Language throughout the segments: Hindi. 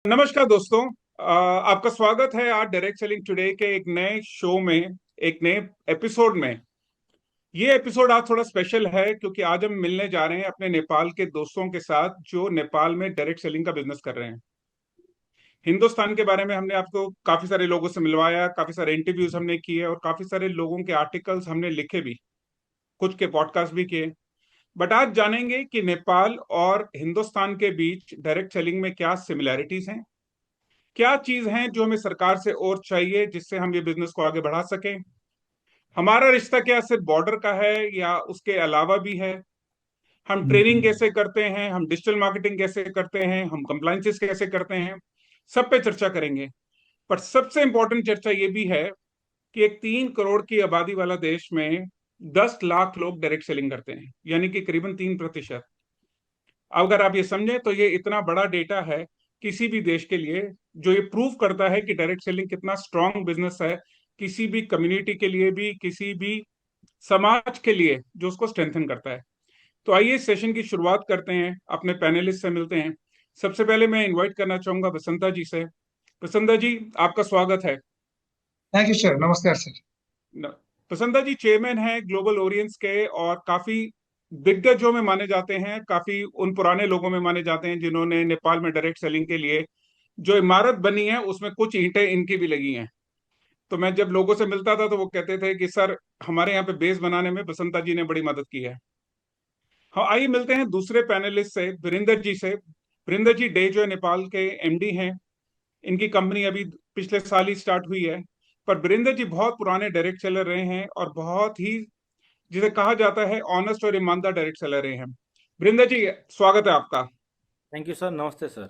नमस्कार दोस्तों। आपका स्वागत है आज डायरेक्ट सेलिंग टुडे के एक नए शो में, एक नए एपिसोड में। ये एपिसोड आज थोड़ा स्पेशल है क्योंकि आज हम मिलने जा रहे हैं अपने नेपाल के दोस्तों के साथ जो नेपाल में डायरेक्ट सेलिंग का बिजनेस कर रहे हैं। हिंदुस्तान के बारे में हमने आपको काफी सारे लोगों से मिलवाया, काफी सारे इंटरव्यूज हमने किए और काफी सारे लोगों के आर्टिकल्स हमने लिखे भी, कुछ के पॉडकास्ट भी किए। बट आज जानेंगे कि नेपाल और हिंदुस्तान के बीच डायरेक्ट सेलिंग में क्या सिमिलैरिटीज हैं, क्या चीज है जो हमें सरकार से और चाहिए जिससे हम ये बिजनेस को आगे बढ़ा सकें। हमारा रिश्ता क्या सिर्फ बॉर्डर का है या उसके अलावा भी है। हम ट्रेनिंग हम्म। कैसे करते हैं, हम डिजिटल मार्केटिंग कैसे करते हैं, हम कंप्लाइंसेस कैसे करते हैं, सब पे चर्चा करेंगे। पर सबसे इंपॉर्टेंट चर्चा ये भी है कि एक 3 करोड़ की आबादी वाला देश में 10 लाख लोग डायरेक्ट सेलिंग करते हैं, यानी कि करीबन 3%। अगर आप ये समझें तो ये इतना बड़ा डेटा है किसी भी देश के लिए, जो ये प्रूव करता है कि डायरेक्ट सेलिंग कितना स्ट्रांग बिजनेस है किसी भी कम्युनिटी के लिए भी, किसी भी समाज के लिए जो उसको स्ट्रेंथन करता है। तो आइए इस सेशन की शुरुआत करते हैं, अपने पैनलिस्ट से मिलते हैं। सबसे पहले मैं इनवाइट करना चाहूंगा बसंता जी से। बसंता जी, आपका स्वागत है। Thank you sir. नमस्कार सर। न- बसंता जी चेयरमैन हैं ग्लोबल ओरियंस के और काफी दिग्गजों में माने जाते हैं, काफी उन पुराने लोगों में माने जाते हैं जिन्होंने नेपाल में डायरेक्ट सेलिंग के लिए जो इमारत बनी है उसमें कुछ ईंटें इनकी भी लगी हैं। तो मैं जब लोगों से मिलता था तो वो कहते थे कि सर, हमारे यहाँ पे बेस बनाने में बसंता जी ने बड़ी मदद की है। हाँ, आइए मिलते हैं दूसरे पैनलिस्ट से, वीरेंद्र जी से। वीरेंद्र जी डे जो है नेपाल के एमडी हैं। इनकी कंपनी अभी पिछले साल ही स्टार्ट हुई है। पर वीरेंद्र जी बहुत पुराने डायरेक्ट सेलर रहे हैं और बहुत ही, जिसे कहा जाता है, ऑनेस्ट और ईमानदार डायरेक्ट सेलर रहे हैं। वीरेंद्र जी, स्वागत है आपका। Thank you sir. नमस्ते सर।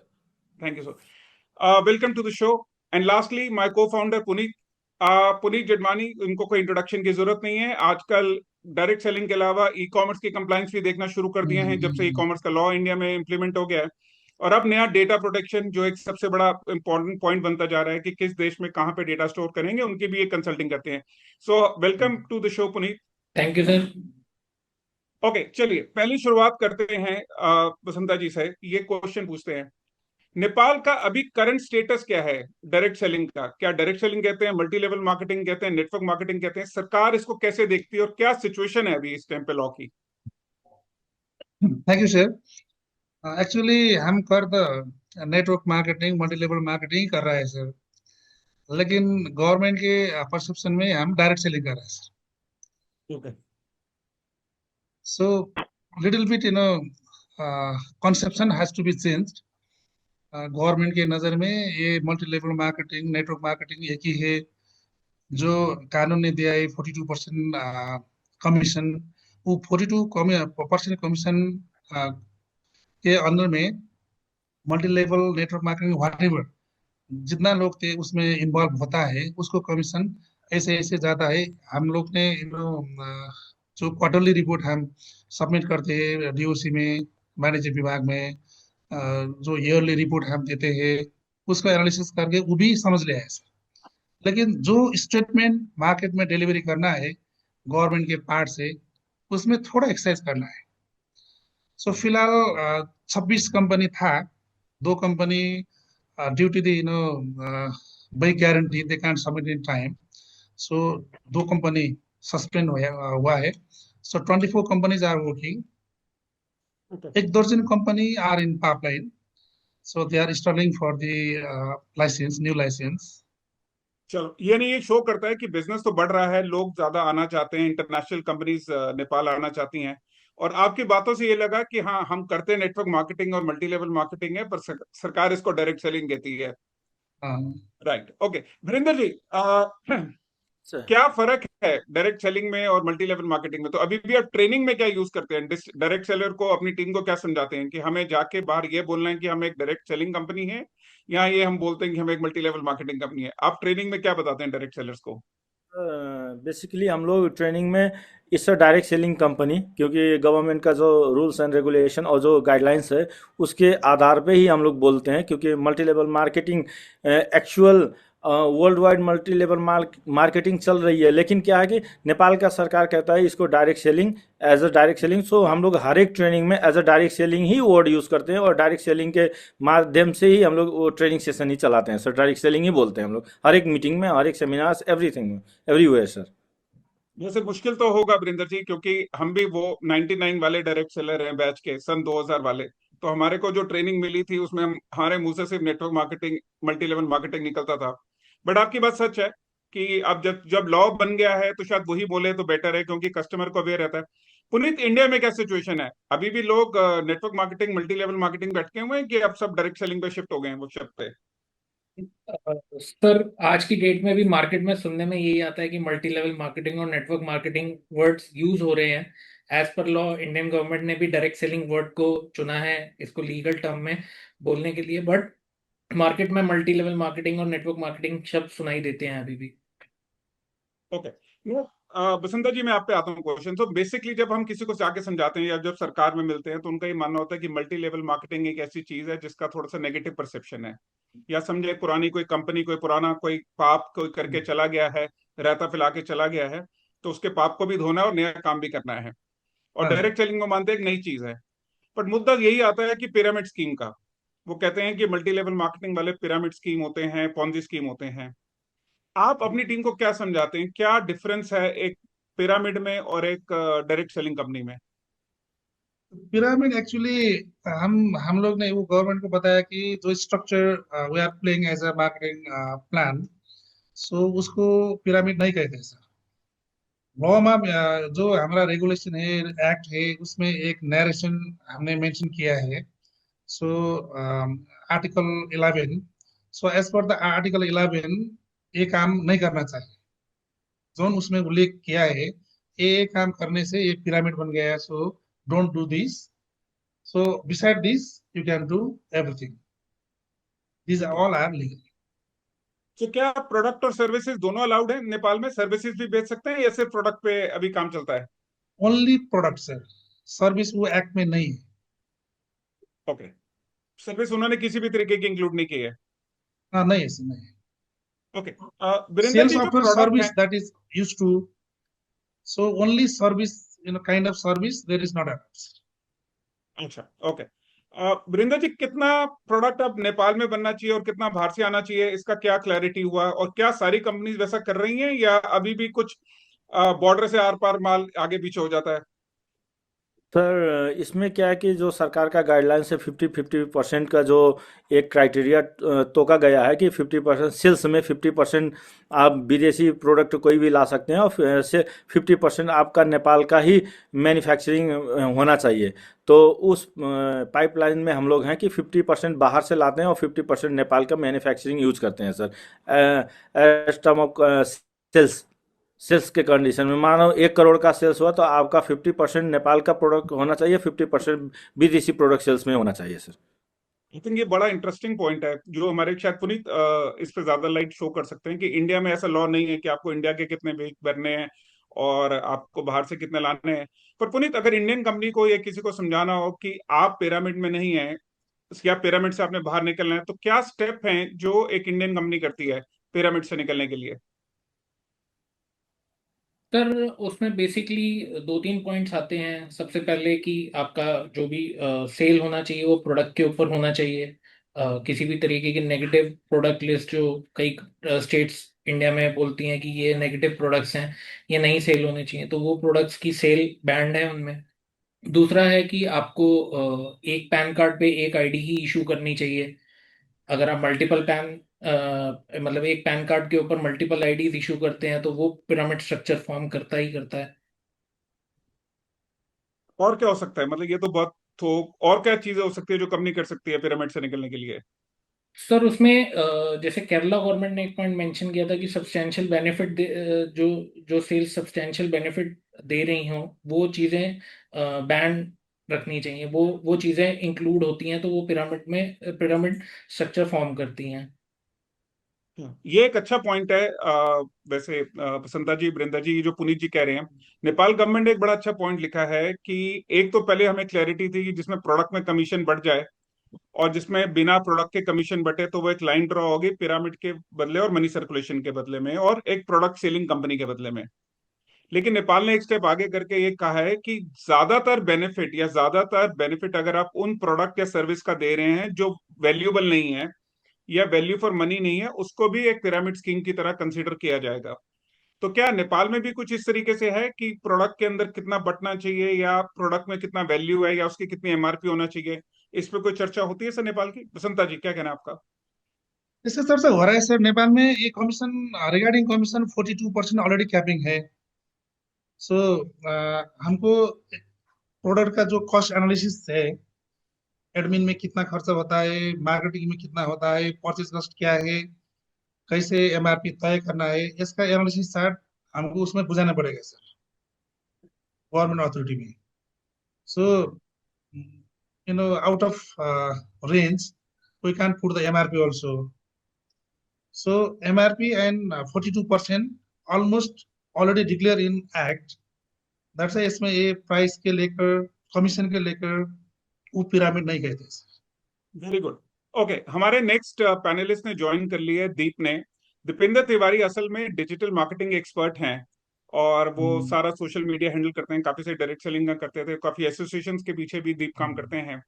Thank you sir. Welcome to the show. And lastly my co founder Puneet. Puneet Jadmani, इनको कोई इंट्रोडक्शन की जरूरत नहीं है। आजकल डायरेक्ट सेलिंग के अलावा ई कॉमर्स की कंप्लाइंस भी देखना शुरू कर दिए हैं जब से ई हम्म। कॉमर्स का लॉ इंडिया में इम्प्लीमेंट हो गया है। और अब नया डेटा प्रोटेक्शन जो एक सबसे बड़ा इंपॉर्टेंट पॉइंट बनता जा रहा है कि किस देश में कहाँ पे डेटा स्टोर करेंगे, उनकी भी एक कंसल्टिंग करते हैं। So welcome to the show Puneet. Thank you sir. Okay, चलिए पहली शुरुआत करते हैं। बसंता जी से ये क्वेश्चन पूछते हैं, नेपाल का अभी करंट स्टेटस क्या है डायरेक्ट सेलिंग का? क्या डायरेक्ट सेलिंग कहते हैं, मल्टी लेवल मार्केटिंग कहते हैं, नेटवर्क मार्केटिंग कहते हैं? सरकार इसको कैसे देखती है और क्या सिचुएशन है अभी इस टाइम पे लॉ की? Thank you sir. एक्चुअली हम कर the network marketing multi level marketing कर रहा है सर। लेकिन गवर्नमेंट के परसेप्शन में हम डायरेक्ट सेलिंग कर रहे हैं सर। ठीक है। So little bit conception has to be changed. Government के नज़र में ये multi level marketing network marketing एक ही है। जो कानून ने दिया है 42% कमीशन, वो 42% कमीशन के अंदर में multi level network marketing whatever जितना लोग थे उसमें इन्वॉल्व होता है उसको कमीशन ऐसे ऐसे जाता है। हम लोग ने जो क्वार्टरली रिपोर्ट हम सबमिट करते हैं डीओसी में, वाणिज्य विभाग में, जो ईयरली रिपोर्ट हम देते हैं उसको एनालिसिस करके वो भी समझ लिया है सर। लेकिन जो स्टेटमेंट मार्केट में डिलीवरी करना है गवर्नमेंट के पार्ट से उसमें थोड़ा एक्सरसाइज करना है। सो फिलहाल 26 कंपनी था। 2 company due to the by guarantee they can't submit in time. So 2 company suspend हुआ है। So 24 companies are working. Okay. एक दर्जन company are in pipeline. So they are struggling for the license, new license. चलो, ये नहीं, ये शो करता है कि बिजनेस तो बढ़ रहा है, लोग ज्यादा आना चाहते हैं, इंटरनेशनल कंपनीज नेपाल आना चाहती हैं। और आपकी बातों से ये लगा कि हाँ, हम करते हैं नेटवर्क मार्केटिंग और मल्टी लेवल मार्केटिंग है, पर सरकार इसको डायरेक्ट सेलिंग कहती है। Right, okay. Virendra ji, sir क्या फर्क है डायरेक्ट सेलिंग में और मल्टी लेवल मार्केटिंग में? तो अभी भी आप ट्रेनिंग में क्या यूज करते हैं? डायरेक्ट सेलर को, अपनी टीम को क्या समझाते हैं कि हमें जाके बाहर ये बोलना है कि हम एक डायरेक्ट सेलिंग कंपनी है, या ये हम बोलते हैं कि हम एक मल्टी लेवल मार्केटिंग कंपनी है? आप ट्रेनिंग में क्या बताते हैं डायरेक्ट सेलर्स को? बेसिकली हम लोग ट्रेनिंग में इस डायरेक्ट सेलिंग कंपनी, क्योंकि गवर्नमेंट का जो रूल्स एंड रेगुलेशन और जो गाइडलाइंस है उसके आधार पे ही हम लोग बोलते हैं, क्योंकि multi level marketing actual world wide multi level marketing चल रही है, लेकिन क्या है कि नेपाल का सरकार कहता है इसको direct selling, as a direct selling. So हम लोग हर एक ट्रेनिंग में एज अ डायरेक्ट सेलिंग ही वर्ड यूज़ करते हैं, और डायरेक्ट सेलिंग के माध्यम से ही हम लोग वो ट्रेनिंग सेशन ही चलाते हैं सर। डायरेक्ट सेलिंग ही बोलते हैं हम लोग हर एक मीटिंग में, हर एक सेमिनार, एवरीथिंग में, एवरीवेयर सर। वैसे मुश्किल तो होगा वरिंदर जी, क्योंकि हम भी वो 99 वाले डायरेक्ट सेलर हैं, बैच के सन 2000 वाले। तो हमारे को जो ट्रेनिंग मिली थी उसमें हम हमारे मुंह से सिर्फ network marketing, multi level marketing निकलता था। बट आपकी बात सच है कि अब जब जब लॉ बन गया है तो शायद वही बोले तो बेटर है, क्योंकि कस्टमर को अवेयर रहता है। पुनीत, इंडिया में क्या सिचुएशन है? अभी भी लोग network marketing, multi level marketing पे अटके हुए हैं कि अब सब डायरेक्ट सेलिंग पे शिफ्ट हो गए हैं वो शिफ्ट पे? सर आज की डेट में भी मार्केट में सुनने में यही आता है कि मल्टी लेवल मार्केटिंग और नेटवर्क मार्केटिंग वर्ड्स यूज हो रहे हैं। As per law Indian government ने भी डायरेक्ट सेलिंग वर्ड को चुना है इसको लीगल टर्म में बोलने के लिए, बट मार्केट में मल्टी लेवल मार्केटिंग और नेटवर्क मार्केटिंग शब्द सुनाई देते हैं अभी भी। ओके। बसंता जी, मैं आप पे आता हूँ क्वेश्चन। तो बेसिकली जब हम किसी को जाके समझाते हैं या जब सरकार में मिलते हैं तो उनका ये मानना होता है कि मल्टी लेवल मार्केटिंग एक ऐसी चीज है जिसका थोड़ा सा नेगेटिव परसेप्शन है। या समझे पुरानी कोई कंपनी, कोई पुराना कोई पाप कोई करके चला गया है, रहता फैला के चला गया है, तो उसके पाप को भी धोना है और नया काम भी करना है। और हाँ डायरेक्ट सेलिंग में मानते हैं एक नई चीज है। बट मुद्दा यही आता है कि पिरामिड स्कीम का। वो कहते हैं कि मल्टी लेवल मार्केटिंग वाले पिरामिड स्कीम होते हैं, पॉन्जी स्कीम होते हैं। आप अपनी टीम को क्या समझाते हैं? क्या डिफरेंस है एक पिरामिड में और एक डायरेक्ट सेलिंग कंपनी में? पिरामिड एक्चुअली हम लोग ने वो गवर्नमेंट को बताया कि जो structure we are playing as a marketing plan, so उसको पिरामिड नहीं कहते सर। लॉ में जो हमारा रेगुलेशन है, एक्ट है, उसमें एक नरेशन हमने मेंशन किया है। So article 11, so as per the article 11 ये काम नहीं करना चाहिए। जो उसमें उल्लेख किया है ये काम करने से ये पिरामिड बन गया है। So don't do this. So beside this you can do everything. This okay. All are legal. तो क्या प्रोडक्ट और सर्विसेज दोनों अलाउड है नेपाल में? सर्विसेज भी बेच सकते हैं या सिर्फ प्रोडक्ट पे अभी काम चलता है? ओनली प्रोडक्ट सर, सर्विस वो एक्ट में नहीं है। ओके। सर्विस उन्होंने किसी भी तरीके की इंक्लूड नहीं की है? हाँ नहीं है सर, नहीं है। ओके। वीरेंद्र सेल्स जी, जो ऑफ प्रोडक्ट है। Service that is use to, so only service, kind of service there is not a. अच्छा। ओके। वीरेंद्र जी, कितना प्रोडक्ट अब नेपाल में बनना चाहिए और कितना बाहर से आना चाहिए, इसका क्या क्लैरिटी हुआ? और क्या सारी कंपनीज वैसा कर रही हैं या अभी भी कुछ बॉर्डर से आर पार माल आगे पीछे हो जाता है? सर इसमें क्या है कि जो सरकार का गाइडलाइन से 50-50% का जो एक क्राइटेरिया तोका गया है कि 50% सेल्स में 50% आप विदेशी प्रोडक्ट कोई भी ला सकते हैं, और से 50% आपका नेपाल का ही मैन्युफैक्चरिंग होना चाहिए। तो उस पाइपलाइन में हम लोग हैं कि 50% बाहर से लाते हैं और 50% नेपाल का मैन्युफैक्चरिंग यूज करते हैं sir. Term of sales, sales के कंडीशन में मानो 1 करोड़ का सेल्स हुआ तो आपका 50% नेपाल का प्रोडक्ट होना चाहिए, 50% विदेशी प्रोडक्ट सेल्स में होना चाहिए सर। आई थिंक ये बड़ा इंटरेस्टिंग पॉइंट है जो हमारे शायद पुनीत इस पे ज्यादा लाइट शो कर सकते हैं कि इंडिया में ऐसा लॉ नहीं है कि आपको इंडिया के कितने वेट भरने हैं और आपको बाहर से कितने लाने हैं। पर पुनीत, अगर इंडियन कंपनी को या किसी को समझाना हो कि आप पिरामिड में नहीं है या पिरामिड से आपने बाहर निकलना है, तो क्या स्टेप हैं जो एक इंडियन कंपनी करती है पिरामिड से निकलने के लिए? सर उसमें बेसिकली दो तीन पॉइंट्स आते हैं। सबसे पहले कि आपका जो भी सेल होना चाहिए वो प्रोडक्ट के ऊपर होना चाहिए। किसी भी तरीके की नेगेटिव प्रोडक्ट लिस्ट जो कई स्टेट्स इंडिया में बोलती हैं कि ये नेगेटिव प्रोडक्ट्स हैं, ये नहीं सेल होने चाहिए, तो वो प्रोडक्ट्स की सेल बैंड है उनमें। दूसरा है कि आपको एक पैन कार्ड पे एक आईडी ही इशू करनी चाहिए। अगर आप मल्टीपल पैन मतलब एक पैन कार्ड के ऊपर मल्टीपल आईडीज इशू करते हैं तो वो पिरामिड स्ट्रक्चर फॉर्म करता ही करता है। और क्या हो सकता है? मतलब ये तो बहुत थोक, और क्या चीजें हो सकती है जो कंपनी कर सकती है पिरामिड से निकलने के लिए? सर उसमें जैसे केरला गवर्नमेंट ने एक पॉइंट मेंशन किया था कि सब्सटेंशियल बेनिफिट जो जो सेल्स सब्सटेंशियल बेनिफिट दे रही हों वो चीज़ें बैन रखनी चाहिए। वो चीज़ें इंक्लूड होती हैं तो वो पिरामिड में पिरामिड स्ट्रक्चर फॉर्म करती हैं। ये एक अच्छा पॉइंट है। वैसे बसंता जी, वृंदा जी, ये जो पुनीत जी कह रहे हैं, नेपाल गवर्नमेंट ने एक बड़ा अच्छा पॉइंट लिखा है कि एक तो पहले हमें क्लैरिटी थी कि जिसमें प्रोडक्ट में कमीशन बढ़ जाए और जिसमें बिना प्रोडक्ट के कमीशन बटे, तो वो एक लाइन ड्रॉ होगी पिरामिड के बदले और मनी सर्कुलेशन के बदले में और एक प्रोडक्ट सेलिंग कंपनी के बदले में। लेकिन नेपाल ने एक स्टेप आगे करके ये कहा है कि ज्यादातर बेनिफिट अगर आप उन प्रोडक्ट या सर्विस का दे रहे हैं जो वैल्यूएबल नहीं है या वैल्यू फॉर मनी नहीं है, उसको भी एक पिरामिड स्कीम की तरह कंसीडर किया जाएगा। तो क्या नेपाल में भी कुछ इस तरीके से है कि प्रोडक्ट के अंदर कितना बटना चाहिए या प्रोडक्ट में कितना वैल्यू है या उसकी कितनी एमआरपी होना चाहिए, इस पे कोई चर्चा होती है सर नेपाल की? बसंता जी, क्या कहना है आपका? इसके तरफ से हो रहा है सर, नेपाल में ये commission, regarding commission 42% already capping है। सो हमको प्रोडक्ट का जो कॉस्ट एनालिसिस है, एडमिन में कितना खर्चा होता है, मार्केटिंग में कितना होता है, परचेज कॉस्ट क्या है, कैसे एमआरपी तय करना है, इसका एनालिसिस शायद हमको उसमें बुझाना पड़ेगा सर, गवर्नमेंट अथॉरिटी में। So out of range we can't put the MRP also. So MRP and 42% almost already declared in act. That's why इसमें ये प्राइस के लेकर, कमीशन के लेकर वो पिरामिड नहीं कहते सर। Very good. ओके, हमारे नेक्स्ट पैनलिस्ट ने ज्वाइन कर लिया है, दीप ने। दीपेंद्र तिवारी असल में डिजिटल मार्केटिंग एक्सपर्ट हैं और वो सारा सोशल मीडिया हैंडल करते हैं, काफी से डायरेक्ट सेलिंग का करते थे, काफी एसोसिएशन के पीछे भी दीप काम करते हैं।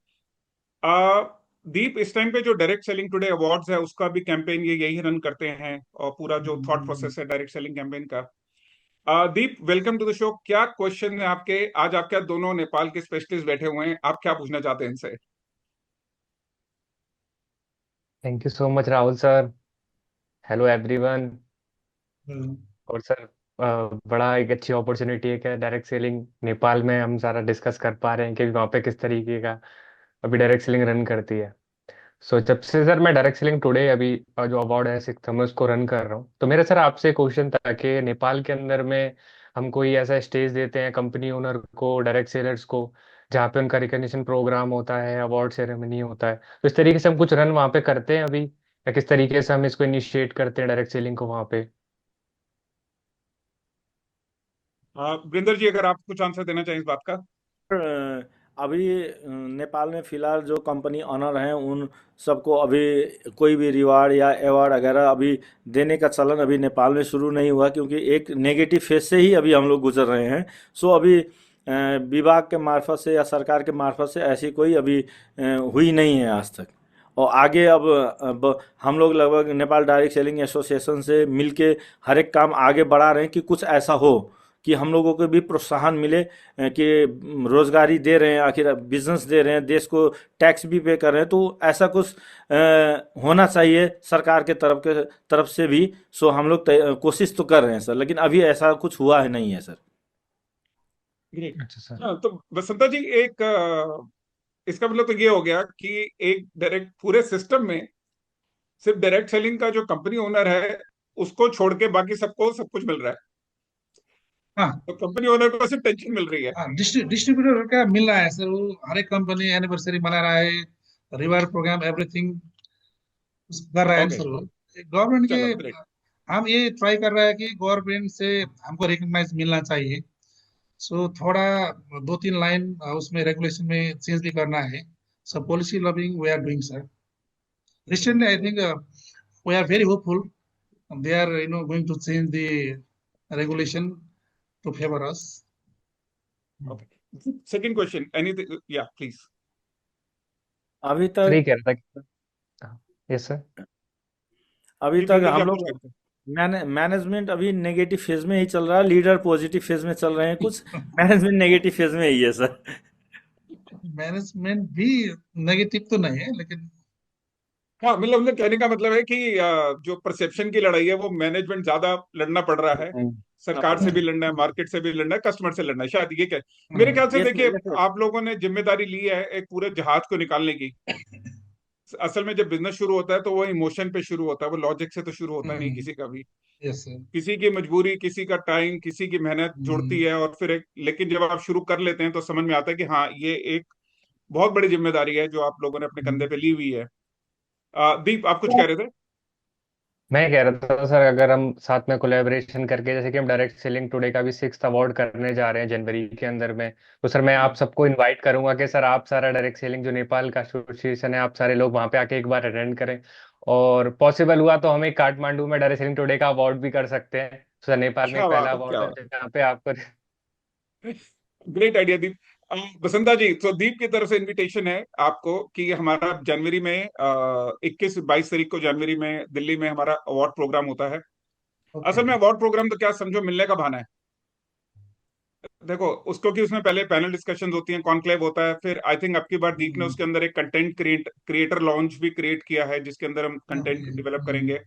दीप इस टाइम पे जो डायरेक्ट सेलिंग टुडे अवार्ड्स है उसका भी कैंपेन ये यही रन करते हैं और पूरा जो थॉट प्रोसेस है डायरेक्ट सेलिंग कैंपेन का। दीप, वेलकम टू द शो। क्या क्वेश्चन है आपके? आज आपके दोनों नेपाल के स्पेशलिस्ट बैठे हुए हैं, आप क्या पूछना चाहते हैं इनसे? Thank you so much Rahul sir. Hello everyone. और सर बड़ा एक अच्छी अपॉर्चुनिटी है कि डायरेक्ट सेलिंग नेपाल में हम सारा डिस्कस कर पा रहे हैं कि वहाँ पे किस तरीके का अभी डायरेक्ट सेलिंग रन करती है। सो जब से सर मैं डायरेक्ट सेलिंग टुडे अभी जो अवार्ड है सिक्स मैं उसको रन कर रहा हूँ, तो मेरा सर आपसे क्वेश्चन था कि नेपाल के अंदर में हम कोई ऐसा स्टेज देते हैं कंपनी ओनर को, डायरेक्ट सेलर्स को, जहाँ पे उनका रिकग्निशन प्रोग्राम होता है, अवार्ड सेरेमनी होता है, तो इस तरीके से हम कुछ रन वहाँ पे करते हैं अभी, या किस तरीके से हम इसको इनिशिएट करते हैं डायरेक्ट सेलिंग को वहाँ पे? वीरेंद्र जी, अगर आप कुछ आंसर देना चाहें इस बात का। अभी नेपाल में फिलहाल जो कंपनी ऑनर हैं उन सबको अभी कोई भी रिवार्ड या अवार्ड वगैरह अभी देने का चलन अभी नेपाल में शुरू नहीं हुआ, क्योंकि एक नेगेटिव फेज से ही अभी हम लोग गुजर रहे हैं। सो अभी विभाग के मार्फत से या सरकार के मार्फत से ऐसी कोई अभी हुई नहीं है आज तक। और आगे अब हम लोग लगभग नेपाल डायरेक्ट सेलिंग एसोसिएशन से मिलके हर एक काम आगे बढ़ा रहे हैं कि कुछ ऐसा हो कि हम लोगों को भी प्रोत्साहन मिले कि रोजगारी दे रहे हैं, आखिर बिजनेस दे रहे हैं, देश को टैक्स भी पे कर रहे हैं, तो ऐसा कुछ होना चाहिए सरकार के तरफ से भी। सो हम लोग कोशिश तो कर रहे हैं सर, लेकिन अभी ऐसा कुछ हुआ है नहीं है सर। ग्रेट। अच्छा सर। तो बसंता जी, एक इसका मतलब तो ये हो गया कि एक डायरेक्ट पूरे सिस्टम में सिर्फ डायरेक्ट सेलिंग का जो कंपनी ओनर है उसको छोड़ के बाकी सबको सब कुछ मिल रहा है, हाँ तो कंपनी ओनर को सिर्फ टेंशन मिल रही है। हाँ, डिस्ट्रीब्यूटर का मिल रहा है सर, वो हर एक कंपनी एनिवर्सरी मना रहा है, रिवार्ड प्रोग्राम एवरीथिंग कर रहा है ओके, सर वो। गवर्नमेंट के, चलो ग्रेट। हम ये ट्राई कर रहा है कि गवर्नमेंट से हमको रिकग्नाइज मिलना चाहिए। सो थोड़ा दो तीन लाइन उसमें रेगुलेशन में चेंज भी करना है। So policy lobbying we are doing sir. Recently I think we are very hopeful they are going to change the regulation to favor us. Okay, second question, anything? या प्लीज। अभी सर ये तक कह रहा था। Yes sir. अभी जी तक वीरेंद्र जी, हम आप कुछ लोग कहते हैं? मैनेजमेंट अभी नेगेटिव फेज में ही चल रहा है, लीडर पॉजिटिव फेज में चल रहे हैं, कुछ मैनेजमेंट नेगेटिव फेज में ही है सर। मैनेजमेंट भी नेगेटिव तो नहीं है, लेकिन हाँ, मतलब उनके कहने का मतलब है कि जो परसेप्शन की लड़ाई है वो मैनेजमेंट ज्यादा लड़ना पड़ रहा है, सरकार से भी लड़ना है, मार्केट से भी लड़ना है, कस्टमर से लड़ना है, शायद ये क्या। मेरे ख्याल से यस देखिए, यस आप लोगों ने जिम्मेदारी ली है एक पूरे जहाज को निकालने की। असल में जब बिजनेस शुरू होता है तो वो इमोशन पे शुरू होता है, वो लॉजिक से तो शुरू होता नहीं किसी का भी। Yes sir. किसी की मजबूरी, किसी का टाइम, किसी की मेहनत जुड़ती है और फिर एक, लेकिन जब आप शुरू कर लेते हैं तो समझ में आता है कि हाँ, ये एक बहुत बड़ी जिम्मेदारी है जो आप लोगों ने अपने कंधे पे ली हुई है। दीप, आप कुछ कह रहे थे? मैं कह रहा था सर, अगर हम साथ में कोलैबोरेशन करके, जैसे कि हम डायरेक्ट सेलिंग टुडे का भी 6th अवार्ड करने जा रहे हैं जनवरी के अंदर में, तो सर मैं आप सबको इनवाइट करूंगा कि सर आप सारा डायरेक्ट सेलिंग जो नेपाल का एसोसिएशन है, आप सारे लोग वहां पे आके एक बार अटेंड करें। और पॉसिबल हुआ तो हम एक काठमांडू में डायरेक्ट सेलिंग टुडे का अवार्ड भी कर सकते हैं। सर नेपाल में क्या एक पहला बात है, अवार्ड क्या है जहाँ पे आपको। बात, ग्रेट आइडिया दीप। बसंता जी, तो दीप की तरफ से इनविटेशन है आपको कि हमारा जनवरी में 21-22 तारीख को जनवरी में दिल्ली में हमारा अवार्ड प्रोग्राम होता है। ओके। असल में अवार्ड प्रोग्राम तो क्या समझो, मिलने का बहाना है। देखो उसको कि उसमें पहले पैनल डिस्कशंस होती हैं, कॉन्क्लेव होता है, फिर आई थिंक अब की बार दीप ने उसके अंदर एक कंटेंट क्रिएटर लॉन्च भी क्रिएट किया है, जिसके अंदर हम कंटेंट ओके। डेवलप करेंगे।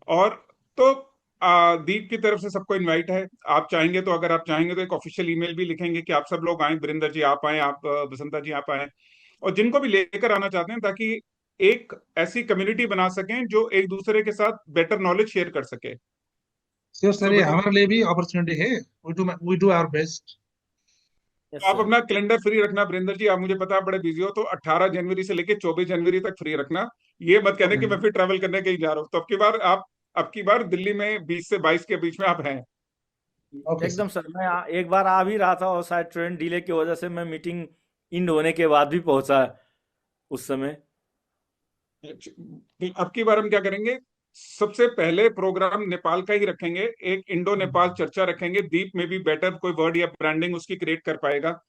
और तो दीप की तरफ से सबको इनवाइट है। आप चाहेंगे तो, अगर आप चाहेंगे तो एक ऑफिशियल ईमेल भी लिखेंगे कि आप सब लोग आए, वरिंदर जी आप आए, आप बसंता जी आप आए, और जिनको भी लेकर आना चाहते हैं, ताकि एक ऐसी कम्युनिटी बना सकें जो एक दूसरे के साथ बेटर नॉलेज शेयर कर सके। श्योर सर, सो ये बताओ, हमारे लिए भी अपॉर्चुनिटी है। We do our best. Yes आप सर। अपना कैलेंडर फ्री रखना वरिंदर जी। आप, मुझे पता है बड़े बिजी हो, तो 18 जनवरी से लेके 24 जनवरी तक फ्री रखना। ये मत कहने ओके। कि मैं फिर ट्रैवल करने कहीं जा रहा हूँ। तो अब की बार दिल्ली में 20 से 22 के बीच में आप हैं। ओके एकदम सर। सर, मैं एक बार आ भी रहा था और शायद ट्रेन डिले की वजह से मैं मीटिंग इंड होने के बाद भी पहुंचा उस समय। अब की बार हम क्या करेंगे, सबसे पहले प्रोग्राम नेपाल का ही रखेंगे। एक इंडो नेपाल चर्चा रखेंगे। दीप में भी बेटर कोई वर्ड या ब्रांडिंग उसकी क्रिएट कर पाएगा।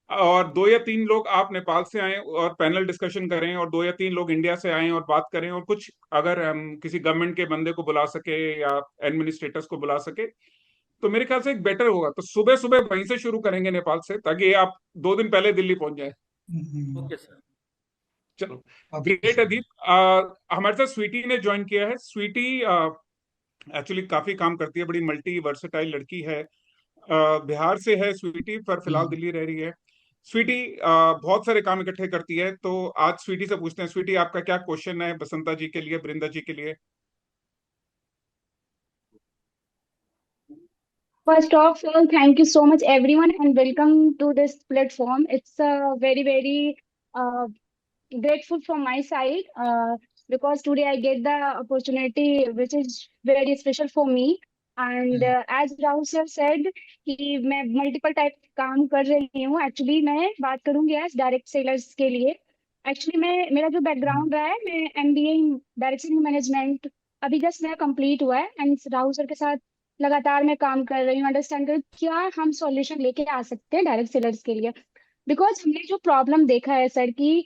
और 2 या 3 लोग आप नेपाल से आए और पैनल डिस्कशन करें, और 2 या 3 लोग इंडिया से आए और बात करें, और कुछ अगर हम किसी गवर्नमेंट के बंदे को बुला सके या एडमिनिस्ट्रेटर्स को बुला सके, तो मेरे ख्याल से एक बेटर होगा। तो सुबह सुबह वहीं से शुरू करेंगे नेपाल से, ताकि आप 2 दिन पहले दिल्ली पहुंच जाए। Okay sir. चलो, ओके ग्रेट सर। अदीप। हमारे साथ स्वीटी ने ज्वाइन किया है। स्वीटी एक्चुअली काफी काम करती है, बड़ी मल्टी वर्सेटाइल लड़की है। बिहार से है स्वीटी, पर फिलहाल दिल्ली रह रही है। स्वीटी बहुत सारे काम इकट्ठे करती है। तो आज स्वीटी से पूछते हैं, स्वीटी आपका क्या क्वेश्चन है बसंता जी के लिए, वृंदा जी के लिए? First of all, thank you so much, everyone, and welcome to this platform. It's very uh, grateful from my side because today I get the opportunity, which is very special for me. And as Rahul sir said कि मैं मल्टीपल टाइप काम कर रही हूँ। एक्चुअली मैं बात करूंगी आज डायरेक्ट सेलर्स के लिए। एक्चुअली मैं, मेरा जो बैकग्राउंड रहा है, मैं MBA in direct selling management अभी जस्ट मेरा कंप्लीट हुआ है। एंड राहुल सर के साथ लगातार मैं काम कर रही हूँ, अंडरस्टैंड कर क्या हम सॉल्यूशन लेके आ सकते हैं डायरेक्ट सेलर्स के लिए। बिकॉज हमने जो प्रॉब्लम देखा है सर की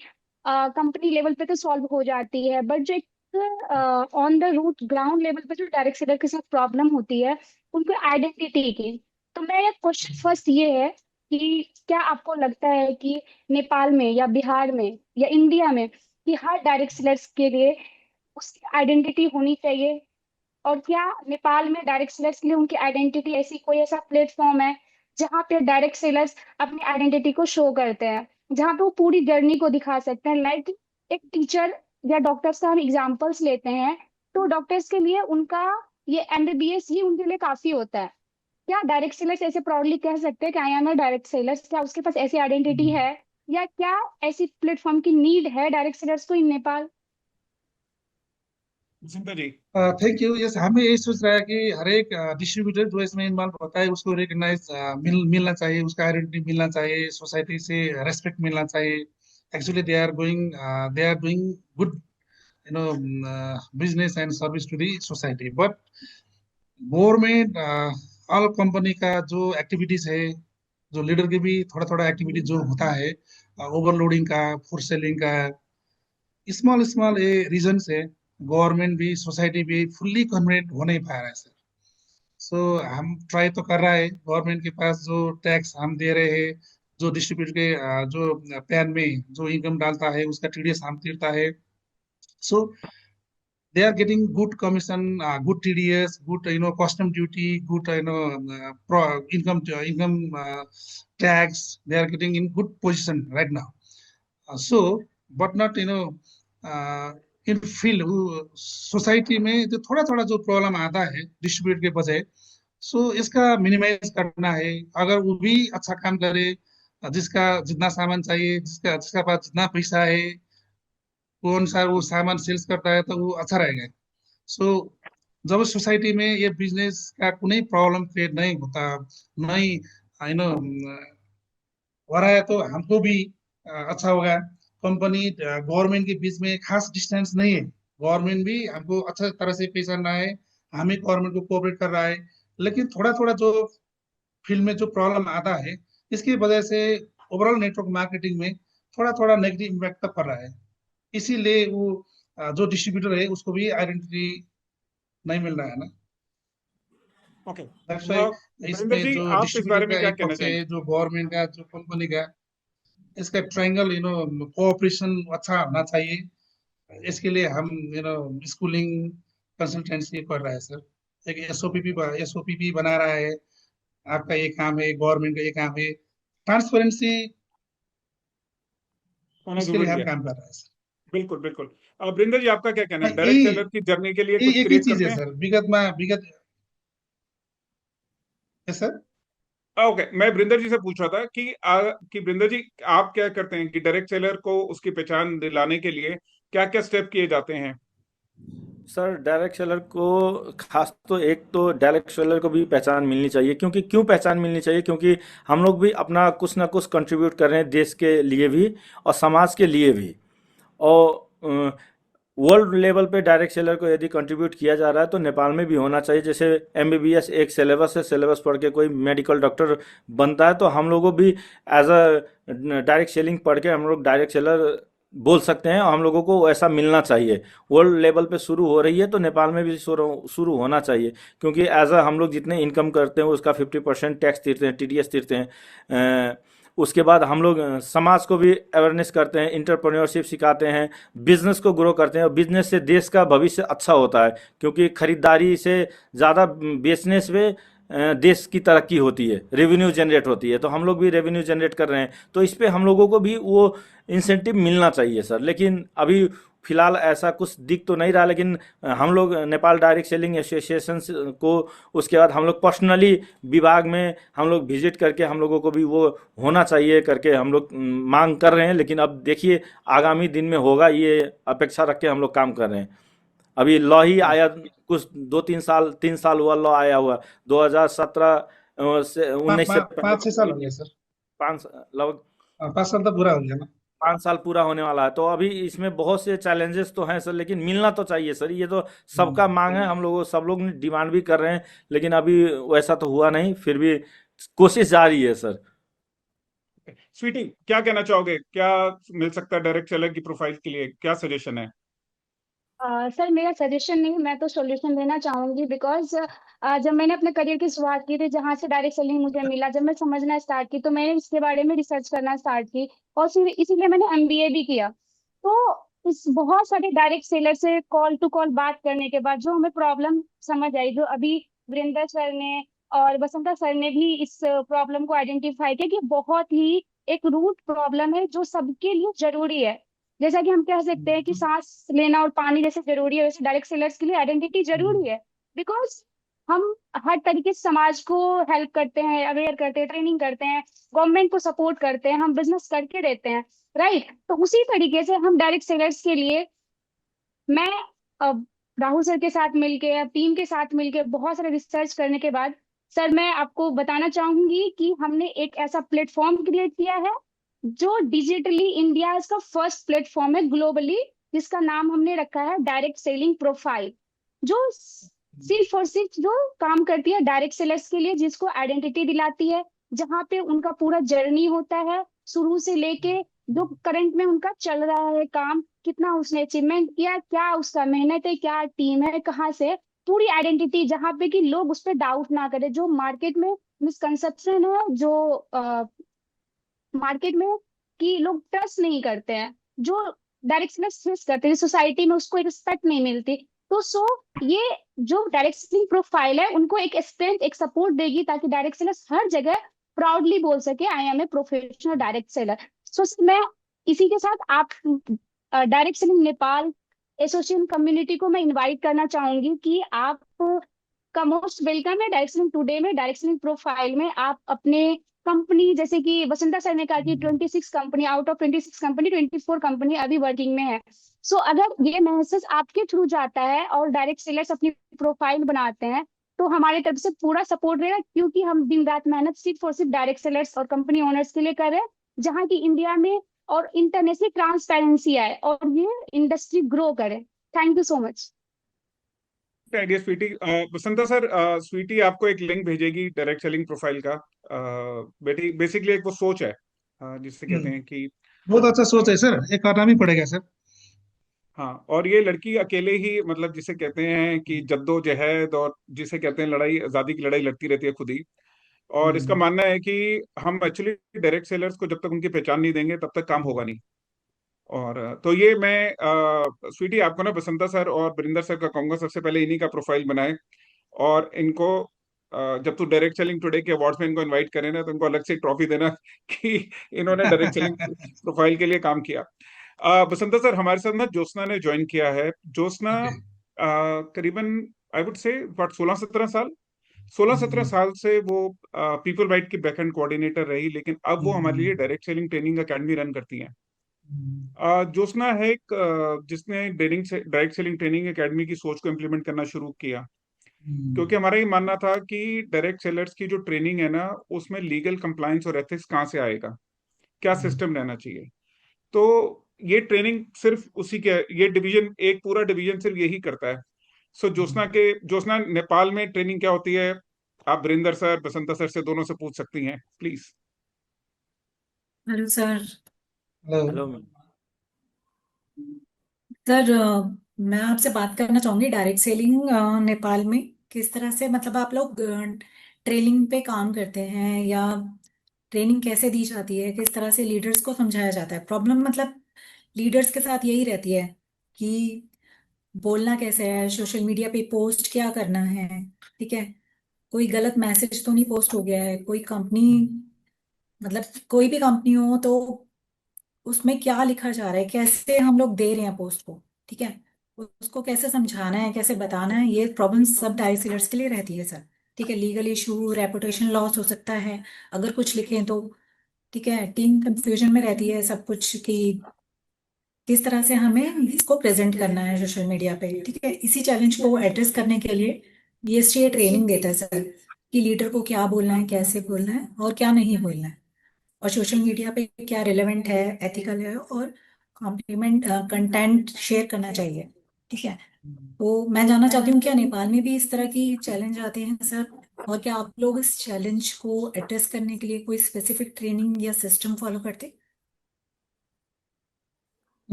कंपनी लेवल पे तो सॉल्व हो जाती है, बट जो on the root ground level पे जो डायरेक्ट सेलर के साथ प्रॉब्लम होती है, उनको आइडेंटिटी की। तो मेरा क्वेश्चन फर्स्ट ये है कि क्या आपको लगता है कि नेपाल में या बिहार में या इंडिया में कि हर डायरेक्ट सेलर्स के लिए उसकी आइडेंटिटी होनी चाहिए? और क्या नेपाल में डायरेक्ट सेलर्स के लिए उनकी आइडेंटिटी ऐसी कोई ऐसा प्लेटफॉर्म है जहाँ पे डायरेक्ट सेलर्स अपनी आइडेंटिटी को शो करते हैं, जहाँ पे वो पूरी जर्नी को दिखा सकते हैं? लाइक एक टीचर या डॉक्टर्स का हम एग्जांपल्स लेते हैं, तो डॉक्टर्स के लिए उनका ये एमबीबीएस ही उनके लिए काफी होता है। क्या डायरेक्ट सेलर्स ऐसे प्राउडली कह सकते हैं कि I am a direct sellers? क्या उसके पास ऐसी आइडेंटिटी है, या क्या ऐसी प्लेटफॉर्म की नीड है डायरेक्ट सेलर्स को in Nepal? Basanta ji. Thank you. Yes, हमें यही सोच रहा है कि हर एक डिस्ट्रीब्यूटर जो इसमें इन्वॉल्व होता है उसको रिकग्नाइज मिलना चाहिए, उसका आइडेंटिटी मिलना चाहिए, सोसाइटी से रेस्पेक्ट मिलना चाहिए। Actually they are doing good business and service to the society. But government all company का जो एक्टिविटीज है, जो लीडर की भी थोड़ा थोड़ा एक्टिविटी जो होता है, ओवरलोडिंग का, फोर्स सेलिंग का, स्मॉल स्मॉल ये रीजन से गवर्नमेंट भी सोसाइटी भी फुल्ली कन्वर्ट हो नहीं पा रहा है सर। सो हम ट्राई तो कर रहा है, गवर्नमेंट के पास जो टैक्स हम दे रहे हैं, जो डिस्ट्रीब्यूट के जो पैन में जो इनकम डालता है उसका टीडीएस हम देता है। सो they are getting good commission, good TDS, good custom duty, good income tax. They are getting in good position right now. So, but not in field society में जो थोड़ा थोड़ा जो प्रॉब्लम आता है डिस्ट्रीब्यूट के बजाय, सो इसका मिनिमाइज करना है। अगर वो भी अच्छा काम करे, जिसका जितना सामान चाहिए, जिसका पास जितना पैसा है वो अनुसार वो सामान सेल्स करता है, तो वो अच्छा रहेगा। सो जब सोसाइटी में ये बिजनेस का कुनै प्रॉब्लम क्रिएट नहीं होता, नहीं हो रहा है, तो हमको भी अच्छा होगा। कंपनी गवर्नमेंट के बीच में खास डिस्टेंस नहीं है, गवर्नमेंट भी हमको अच्छा तरह से पहचान रहा है, हमें गवर्नमेंट को कोऑपरेट कर रहा है। लेकिन थोड़ा थोड़ा जो फील्ड में जो प्रॉब्लम आता है, इसकी वजह से ओवरऑल नेटवर्क मार्केटिंग में थोड़ा थोड़ा नेगेटिव इम्पैक्ट तक कर रहा है। इसीलिए वो जो डिस्ट्रीब्यूटर है उसको भी आइडेंटिटी नहीं मिल रहा है ना। ओके, दैट्स व्हाई वीरेंद्र इसमें जी, जो आप इस बारे डिस्ट्रीब्यूटर में का क्या एक कहना पक्ष है, चाहेंगे? जो गवर्नमेंट का, जो कंपनी का, इसका ट्रायंगल कोऑपरेशन अच्छा होना चाहिए। इसके लिए हम स्कूलिंग कंसल्टेंसी कर रहा है सर। एक एसओपी भी बना रहा है। आपका ये काम है, गवर्नमेंट का ये काम है, ट्रांसपेरेंसी, होना उसके लिए जरूरी हम है। काम कर रहे हैं सर। बिल्कुल बिल्कुल। वीरेंद्र जी, आपका क्या कहना है? नहीं, डायरेक्ट सेलर की जर्नी के लिए ये कुछ एक ही क्रिएट चीज है करते हैं? सर, विगत है सर। ओके, मैं वीरेंद्र जी से पूछ रहा था कि वीरेंद्र जी, आप क्या करते हैं कि डायरेक्ट सेलर को उसकी पहचान दिलाने के लिए क्या क्या स्टेप किए जाते हैं? सर डायरेक्ट सेलर को खास तो एक तो डायरेक्ट सेलर को भी पहचान मिलनी चाहिए, क्योंकि क्यों पहचान मिलनी चाहिए, क्योंकि हम लोग भी अपना कुछ ना कुछ कंट्रीब्यूट कर रहे हैं देश के लिए भी और समाज के लिए भी। और वर्ल्ड लेवल पे डायरेक्ट सेलर को यदि कंट्रीब्यूट किया जा रहा है तो नेपाल में भी होना चाहिए। जैसे एमबीबीएस एक सिलेबस है, सिलेबस पढ़ के कोई मेडिकल डॉक्टर बनता है, तो हम लोगों भी एज अ डायरेक्ट सेलिंग पढ़ के हम लोग डायरेक्ट सेलर बोल सकते हैं, और हम लोगों को ऐसा मिलना चाहिए। वर्ल्ड लेवल पे शुरू हो रही है तो नेपाल में भी शुरू होना चाहिए, क्योंकि एज अ हम लोग जितने इनकम करते हैं उसका 50% टैक्स देते हैं, टीडीएस देते हैं। उसके बाद हम लोग समाज को भी अवेयरनेस करते हैं, इंटरप्रेन्योरशिप सिखाते हैं, बिजनेस को ग्रो करते हैं, और बिजनेस से देश का भविष्य अच्छा होता है, क्योंकि खरीदारी से ज़्यादा बेचने से देश की तरक्की होती है, रेवेन्यू जनरेट होती है। तो हम लोग भी रेवेन्यू जनरेट कर रहे हैं, तो इस पे हम लोगों को भी वो इंसेंटिव मिलना चाहिए सर। लेकिन अभी फिलहाल ऐसा कुछ दिख तो नहीं रहा, लेकिन हम लोग नेपाल डायरेक्ट सेलिंग एसोसिएशन को, उसके बाद हम लोग पर्सनली विभाग में हम लोग विजिट करके हम लोगों को भी वो होना चाहिए करके हम लोग मांग कर रहे हैं। लेकिन अब देखिए आगामी दिन में होगा, ये अपेक्षा रख के हम लोग काम कर रहे हैं। अभी लॉ ही आया, कुछ 2-3 साल 3 साल हुआ लॉ आया हुआ, 2017 से 19 से पहले 5-6 साल हो गया सर। पाँच लगभग 5 साल तो पूरा हो गया ना। 5 साल पूरा होने वाला है। तो अभी इसमें बहुत से चैलेंजेस तो हैं सर, लेकिन मिलना तो चाहिए सर, ये तो सबका मांग है, हम लोग सब लोग डिमांड भी कर रहे हैं, लेकिन अभी वैसा तो हुआ नहीं, फिर भी कोशिश जारी है सर। स्वीटी, क्या कहना चाहोगे? क्या मिल सकता है डायरेक्ट सेलर की प्रोफाइल के लिए? क्या सजेशन है? सर मेरा सजेशन नहीं, मैं तो सॉल्यूशन देना चाहूंगी। बिकॉज जब मैंने अपने करियर की शुरुआत की थी, जहाँ से डायरेक्ट सेलिंग मुझे मिला, जब मैं समझना स्टार्ट की तो मैंने इसके बारे में रिसर्च करना स्टार्ट की, और फिर इसीलिए मैंने एमबीए भी किया। तो इस बहुत सारे डायरेक्ट सेलर से कॉल टू कॉल बात करने के बाद जो हमें प्रॉब्लम समझ आई, जो अभी वीरेंद्र सर ने और बसंता सर ने भी इस प्रॉब्लम को आइडेंटिफाई किया कि बहुत ही एक रूट प्रॉब्लम है जो सबके लिए जरूरी है। जैसा कि हम कह सकते हैं कि सांस लेना और पानी जैसे जरूरी है, वैसे डायरेक्ट सेलर्स के लिए आइडेंटिटी जरूरी है। बिकॉज हम हर तरीके से समाज को हेल्प करते हैं, अवेयर करते हैं, ट्रेनिंग करते हैं, गवर्नमेंट को सपोर्ट करते हैं, हम बिजनेस करके देते हैं, राइट। तो उसी तरीके से हम डायरेक्ट सेलर्स के लिए, मैं अब राहुल सर के साथ मिलके, अब टीम के साथ मिलके बहुत सारे रिसर्च करने के बाद, सर मैं आपको बताना चाहूंगी कि हमने एक ऐसा प्लेटफॉर्म क्रिएट किया है जो डिजिटली इंडिया का फर्स्ट प्लेटफॉर्म है ग्लोबली, जिसका नाम हमने रखा है डायरेक्ट सेलिंग प्रोफाइल, जो सिर्फ और सिर्फ जो काम करती है डायरेक्ट सेलर्स के लिए, जिसको आइडेंटिटी दिलाती है, जहाँ पे उनका पूरा जर्नी होता है शुरू से लेके जो करंट में उनका चल रहा है काम, कितना उसने अचीवमेंट किया, क्या उसका मेहनत है, क्या टीम है, कहाँ से, पूरी आइडेंटिटी, जहाँ पे कि लोग उस पर डाउट ना करें। जो मार्केट में मिसकंसेप्शन है, जो मार्केट में कि लोग ट्रस्ट नहीं करते हैं, जो डायरेक्ट सेलर फेस करते हैं, सोसाइटी में उसको एक रिस्पेक्ट नहीं मिलती। तो ये जो डायरेक्ट सेलिंग प्रोफाइल है उनको एक स्ट्रेंथ, एक सपोर्ट देगी, ताकि डायरेक्ट सेलर्स हर जगह प्राउडली बोल सके I am a professional direct seller. So मैं इसी के साथ आप direct selling Nepal association community को मैं इनवाइट करना चाहूंगी कि आप का मोस्ट वेलकम है डायरेक्ट सेलिंग टुडे में, डायरेक्ट सेलिंग प्रोफाइल में आप अपने कंपनी, जैसे कि वसंता सर ने कहा कि 26 company, out of 26 company 24 company अभी वर्किंग में है। सो अगर ये मैसेज आपके थ्रू जाता है और डायरेक्ट सेलर्स अपनी प्रोफाइल बनाते हैं, तो हमारी तरफ से पूरा सपोर्ट रहेगा, क्योंकि हम दिन रात मेहनत सिर्फ और सिर्फ डायरेक्ट सेलर्स और कंपनी ओनर्स के लिए कर रहे हैं, जहाँ की इंडिया में और इंटरनेशनल ट्रांसपेरेंसी आए और ये इंडस्ट्री ग्रो करे। Thank you so much. Idea Sweety. Basanta sir, Sweety आपको एक लिंक भेजेगी डायरेक्ट सेलिंग प्रोफाइल का। बेटी बेसिकली एक वो सोच है, जिससे कहते हैं कि बहुत अच्छा सोच है सर, ये करना भी पड़ेगा सर। हाँ, और ये लड़की अकेले ही, मतलब जिसे कहते हैं कि जद्दोजहद, और जिसे कहते हैं लड़ाई, आजादी की लड़ाई लड़ती रहती है खुद ही। और इसका मानना है कि हम एक्चुअली डायरेक्ट सेलर्स को जब तक उनकी पहचान नहीं देंगे तब तक काम होगा नहीं। और तो ये मैं स्वीटी आपको ना बसंता सर और बरिंदर सर का कहूंगा, सबसे पहले इन्हीं का प्रोफाइल बनाए, और इनको जब तू डायरेक्ट सेलिंग टुडे के अवार्ड्स में इनको इनवाइट करे ना, तो इनको अलग से एक ट्रॉफी देना कि इन्होंने डायरेक्ट सेलिंग प्रोफाइल के लिए काम किया। बसंता सर, हमारे साथ ना ज्योत्सना ने ज्वाइन किया है। ज्योत्सना करीबन आई वुड से 16-17 साल, 16-17 साल से वो पीपल राइट की बैकएंड कोऑर्डिनेटर रही, लेकिन अब वो हमारे लिए direct selling training academy run करती हैं। ज्योत्सना है एक जिसने डायरेक्ट सेलिंग ट्रेनिंग एकेडमी की सोच को इम्प्लीमेंट करना शुरू किया, क्योंकि हमारा ये मानना था कि डायरेक्ट सेलर्स की जो ट्रेनिंग है ना, उसमें लीगल कंप्लायंस और एथिक्स कहाँ से आएगा, क्या सिस्टम रहना चाहिए। तो ये ट्रेनिंग सिर्फ उसी के, ये डिवीजन, एक पूरा डिवीजन सिर्फ यही करता है। सो ज्योत्सना, नेपाल में ट्रेनिंग क्या होती है, आप वरिंदर सर, बसंता सर से दोनों से पूछ सकती हैं please. Hello sir. Hello. Hello ma'am. Sir मैं आपसे बात करना चाहूंगी डायरेक्ट सेलिंग नेपाल में किस तरह से, मतलब आप लोग ट्रेनिंग पे काम करते हैं या ट्रेनिंग कैसे दी जाती है, किस तरह से लीडर्स को समझाया जाता है। प्रॉब्लम मतलब लीडर्स के साथ यही रहती है कि बोलना कैसे है, सोशल मीडिया पे पोस्ट क्या करना है, ठीक है, कोई गलत मैसेज तो नहीं पोस्ट हो गया है, कोई कंपनी, मतलब कोई भी कंपनी हो तो उसमें क्या लिखा जा रहा है, कैसे हम लोग दे रहे हैं पोस्ट को, ठीक है, उसको कैसे समझाना है, कैसे बताना है, ये प्रॉब्लम सब डायरेक्ट सेलर्स के लिए रहती है सर। ठीक है, लीगल इशू, रेपुटेशन लॉस हो सकता है अगर कुछ लिखें तो। ठीक है, टीम कंफ्यूजन में रहती है सब कुछ कि किस तरह से हमें इसको प्रेजेंट करना है सोशल मीडिया पे। ठीक है, इसी चैलेंज को एड्रेस करने के लिए ये ट्रेनिंग देता है सर कि लीडर को क्या बोलना है, कैसे बोलना है और क्या नहीं बोलना है, और सोशल मीडिया पे क्या रिलेवेंट है, एथिकल है और कॉम्प्लीमेंट कंटेंट शेयर करना चाहिए। ठीक है, तो मैं जानना चाहती हूँ क्या नेपाल में भी इस तरह की चैलेंज आते हैं सर, और क्या आप लोग इस चैलेंज को एड्रेस करने के लिए कोई स्पेसिफिक ट्रेनिंग या सिस्टम फॉलो करते?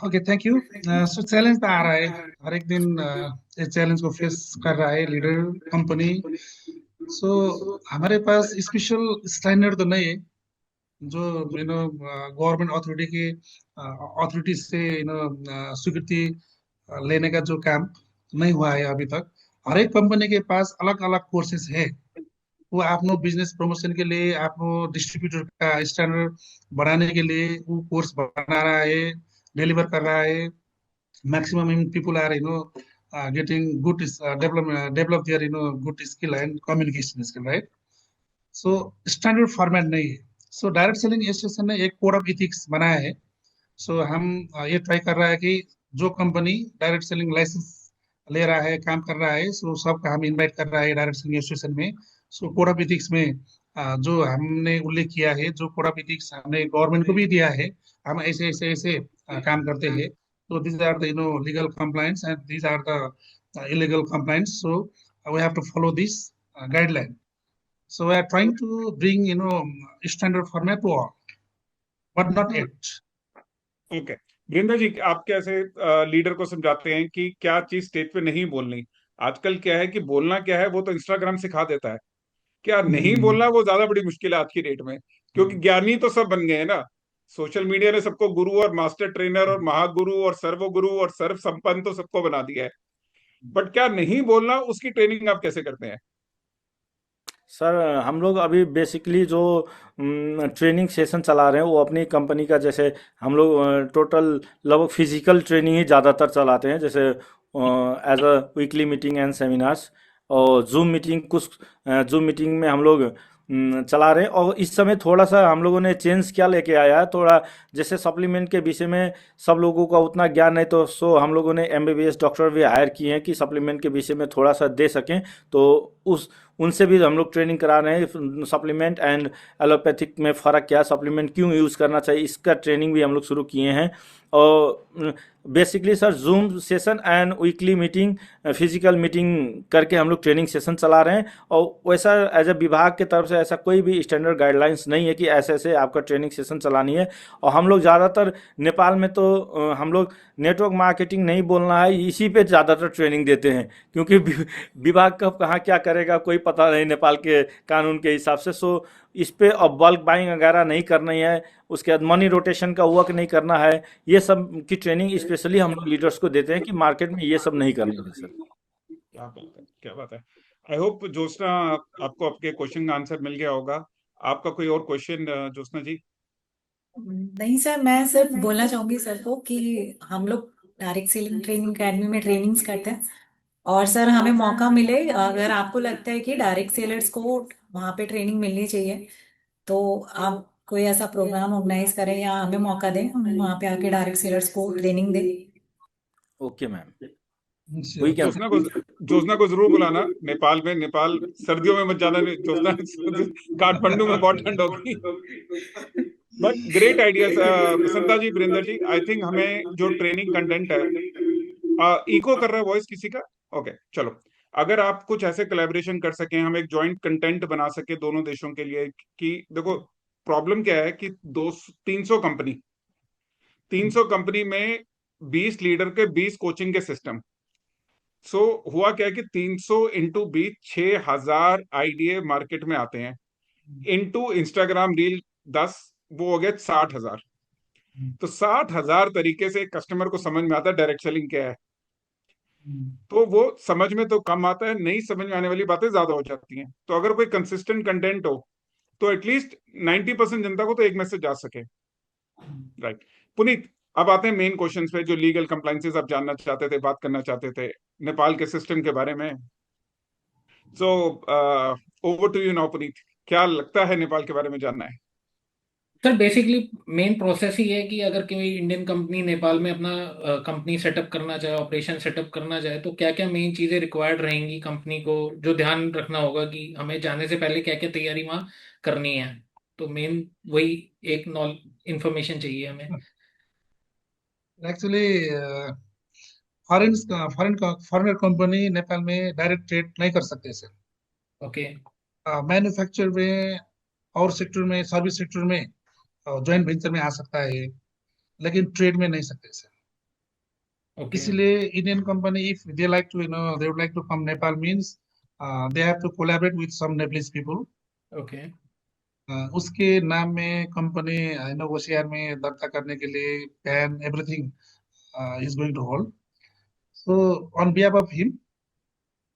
Okay, thank you. So challenge तो आ रहा है, हर एक दिन इस चैलेंज को फेस कर रहा है लीडर, कंपनी। सो हमारे पास स्पेशल स्टैंडर्ड तो नहीं है जो गवर्नमेंट अथॉरिटी के अथॉरिटी से स्वीकृति लेने का जो काम नहीं हुआ है अभी तक। हर एक कंपनी के पास अलग अलग कोर्सेस है, वो आपनो बिजनेस प्रमोशन के लिए, आपनो डिस्ट्रीब्यूटर का स्टैंडर्ड बढ़ाने के लिए वो कोर्स बना रहा है, डिलीवर कर रहा है। maximum people are getting good develop their good skill and communication skill, right? So standard format नहीं है। सो डायरेक्ट सेलिंग एसोसिएशन ने एक कोड ऑफ इथिक्स बनाया है। सो हम ये ट्राई कर रहा है कि जो कंपनी डायरेक्ट सेलिंग लाइसेंस ले रहा है, काम कर रहा है, सो सबका हम इनवाइट कर रहा है डायरेक्ट सेलिंग एसोसिएशन में। सो कोड ऑफ इथिक्स में जो हमने उल्लेख किया है, जो कोड ऑफ इथिक्स हमने गवर्नमेंट को भी दिया है, हम ऐसे ऐसे ऐसे काम करते हैं। तो these are the legal compliance and these are the illegal compliance. So we have to follow this guideline. So we are trying to bring standard format to all, but not yet. Okay, Vrinda ji, आप कैसे लीडर को समझाते हैं कि क्या चीज स्टेज पे नहीं बोलनी। आजकल क्या है कि बोलना क्या है वो तो इंस्टाग्राम सिखा देता है, क्या नहीं बोलना वो ज्यादा बड़ी मुश्किल है आज की डेट में, क्योंकि ज्ञानी तो सब बन गए हैं ना। सोशल मीडिया ने सबको गुरु और मास्टर ट्रेनर और महागुरु और सर्वगुरु और सर्व संपन्न तो सबको बना दिया है, बट क्या नहीं बोलना, उसकी ट्रेनिंग आप कैसे करते हैं। सर हम लोग अभी बेसिकली जो ट्रेनिंग सेशन चला रहे हैं वो अपनी कंपनी का, जैसे हम लोग टोटल लगभग फिजिकल ट्रेनिंग ही ज़्यादातर चलाते हैं, जैसे as a weekly meeting and seminars, और जूम मीटिंग, कुछ जूम मीटिंग में हम लोग चला रहे हैं। और इस समय थोड़ा सा हम लोगों ने चेंज क्या लेके आया है, थोड़ा जैसे सप्लीमेंट के विषय में सब लोगों का उतना ज्ञान नहीं, तो हम लोगों ने एमबीबीएस डॉक्टर भी हायर किए हैं कि सप्लीमेंट के विषय में थोड़ा सा दे सकें। तो उस उनसे भी हम लोग ट्रेनिंग करा रहे हैं, सप्लीमेंट एंड एलोपैथिक में फ़र्क क्या है, सप्लीमेंट क्यों यूज़ करना चाहिए, इसका ट्रेनिंग भी हम लोग शुरू किए हैं। और basically sir zoom session and weekly meeting, physical meeting करके हम लोग ट्रेनिंग सेशन चला रहे हैं। और वैसा एज ए विभाग की तरफ से ऐसा कोई भी स्टैंडर्ड गाइडलाइंस नहीं है कि ऐसे ऐसे आपका ट्रेनिंग सेशन चलानी है। और हम लोग ज़्यादातर नेपाल में तो हम लोग नेटवर्क मार्केटिंग नहीं बोलना है, इसी पे ज़्यादातर ट्रेनिंग देते हैं, क्योंकि विभाग कब कहाँ क्या करेगा कोई पता नहीं नेपाल के कानून के हिसाब से। सो इस पे अब बल्क बाइंग वगैरह नहीं करनी है, उसके बाद मनी रोटेशन का वर्क नहीं करना है। ये सब की ट्रेनिंग स्पेशली हम लोग लीडर्स को देते हैं कि मार्केट में ये सब नहीं करना है सर। क्या बात है, क्या बात है। आई होप ज्योत्सना आपको आपके क्वेश्चन का आंसर मिल गया होगा। आपका कोई और क्वेश्चन ज्योत्सना जी? नहीं सर, मैं सिर्फ बोलना चाहूंगी सर को कि हम लोग डायरेक्ट सेलिंग ट्रेनिंग अकेडमी में ट्रेनिंग्स करते हैं। और सर हमें मौका मिले, अगर आपको लगता है कि डायरेक्ट सेलर्स को वहाँ पे ट्रेनिंग मिलनी चाहिए, तो आप कोई ऐसा प्रोग्राम ऑर्गेनाइज करें या हमें मौका दें, हम वहाँ पे आके डायरेक्ट सेलर्स को ट्रेनिंग दें। Okay ma'am, we Sure. Can. Jyotsna को जरूर बुलाना नेपाल में। नेपाल सर्दियों में मत जाना ज्योत्सना, काठमांडू में बहुत ठंड होगी। But great ideas Basanta ji, Virendra ji. I think हमें जो ट्रेनिंग कंटेंट है, इको कर रहा है वॉइस किसी का? ओके चलो, अगर आप कुछ ऐसे कोलैबोरेशन कर सकें, हम एक जॉइंट कंटेंट बना सके दोनों देशों के लिए। कि देखो प्रॉब्लम क्या है कि 300 कंपनी में 20 लीडर के 20 कोचिंग के सिस्टम। सो हुआ क्या है कि 300 इंटू 20 6,000 आईडिया मार्केट में आते हैं, इंटू इंस्टाग्राम रील 10, वो हो गया 60,000। तो 60,000 तरीके से कस्टमर को समझ में आता है डायरेक्ट सेलिंग क्या है। तो वो समझ में तो कम आता है, नहीं समझ में आने वाली बातें ज्यादा हो जाती हैं। तो अगर कोई कंसिस्टेंट कंटेंट हो तो एटलीस्ट 90% जनता को तो एक मैसेज जा सके। राइट पुनीत, अब आते हैं मेन क्वेश्चंस पे, जो लीगल कंप्लाइंसेस आप जानना चाहते थे, बात करना चाहते थे नेपाल के सिस्टम के बारे में। So over to you now Puneet, क्या लगता है नेपाल के बारे में जानना है? सर बेसिकली मेन प्रोसेस ही है कि अगर कोई इंडियन कंपनी नेपाल में अपना कंपनी सेटअप करना चाहे, ऑपरेशन सेटअप करना चाहे, तो क्या क्या मेन चीज़ें रिक्वायर्ड रहेंगी कंपनी को, जो ध्यान रखना होगा कि हमें जाने से पहले क्या क्या तैयारी वहाँ करनी है। तो मेन वही एक नॉल इंफॉर्मेशन चाहिए हमें। Actually foreign foreign foreigner company Nepal में डायरेक्ट ट्रेड नहीं कर सकते सर। ओके। मैन्युफैक्चर में और सेक्टर में, सर्विस सेक्टर में जॉइंट वेंचर में आ सकता है, लेकिन ट्रेड में नहीं सकते सर। ओके। इसलिए Indian company if they like to they would like to come Nepal means they have to collaborate with some Nepalese people. Okay. उसके नाम में कंपनी ओसीआर में दर्ता करने के लिए PAN everything is going to hold. So on behalf of him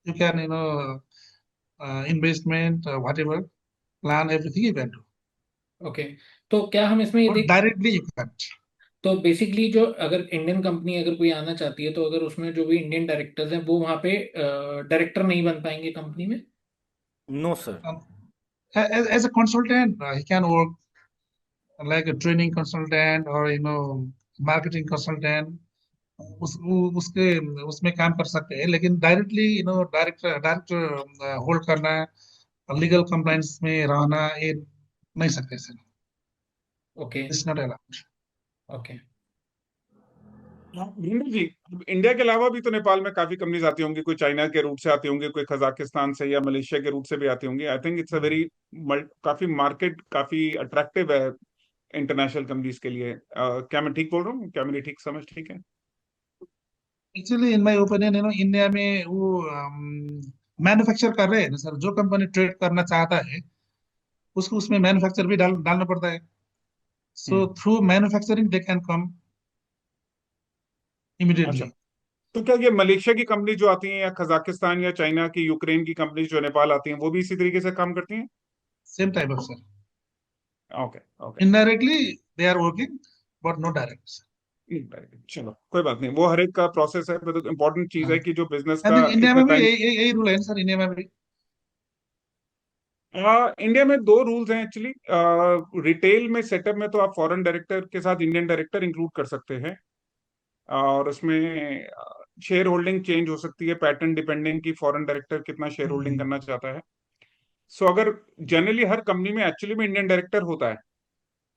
you can investment whatever plan everything you can do, okay. तो क्या हम इसमें ये but देख, directly you can't. तो बेसिकली जो अगर इंडियन कंपनी अगर कोई आना चाहती है, तो अगर उसमें जो भी इंडियन डायरेक्टर्स हैं वो वहाँ पे डायरेक्टर नहीं बन पाएंगे कंपनी में? No sir. um, as a consultant he can work like a training consultant or marketing consultant, उसके उसमें काम कर सकते हैं, लेकिन डायरेक्टली डायरेक्टर होल्ड करना, लीगल कंप्लाइंस में रहना, ये नहीं सकते sir. Okay. It's not allowed. Okay. Virendra ji, India के अलावा भी तो नेपाल में काफी कंपनीज आती होंगी, कोई चाइना के रूट से आती होंगी, कोई कजाकिस्तान से या मलेशिया के रूट से भी आती होंगी। I think it's a very काफी मार्केट काफी अट्रैक्टिव है इंटरनेशनल कंपनीज के लिए। क्या मैं ठीक बोल रहा हूँ? क्या मेरी ठीक समझ ठीक है? Actually in my opinion India में वो मैन्युफैक्चर कर रहे हैं ना सर। जो कंपनी ट्रेड करना चाहता है उसको उसमें मैन्युफैक्चर भी डालना पड़ता है। So through manufacturing they can come अच्छा, इमीडिएटली। तो क्या ये मलेशिया की कंपनी जो आती हैं, या कजाकिस्तान या चाइना की, यूक्रेन की कंपनी जो नेपाल आती हैं, वो भी इसी तरीके से काम करती हैं? Same type of sir. Okay okay. Indirectly they are working but not direct. चलो कोई बात नहीं, वो हर एक का प्रोसेस है। तो इम्पोर्टेंट चीज है कि जो बिजनेस आई का थिंक इंडिया इतना में भी टाइम। यही रूल है सर। इंडिया में भी इंडिया में दो रूल्स हैं एक्चुअली। रिटेल में सेटअप में तो आप फॉरेन डायरेक्टर के साथ इंडियन डायरेक्टर इंक्लूड कर सकते हैं, और उसमें शेयर होल्डिंग चेंज हो सकती है पैटर्न डिपेंडिंग कि फॉरेन डायरेक्टर कितना शेयर होल्डिंग करना चाहता है। सो अगर जनरली हर कंपनी में एक्चुअली में इंडियन डायरेक्टर होता है,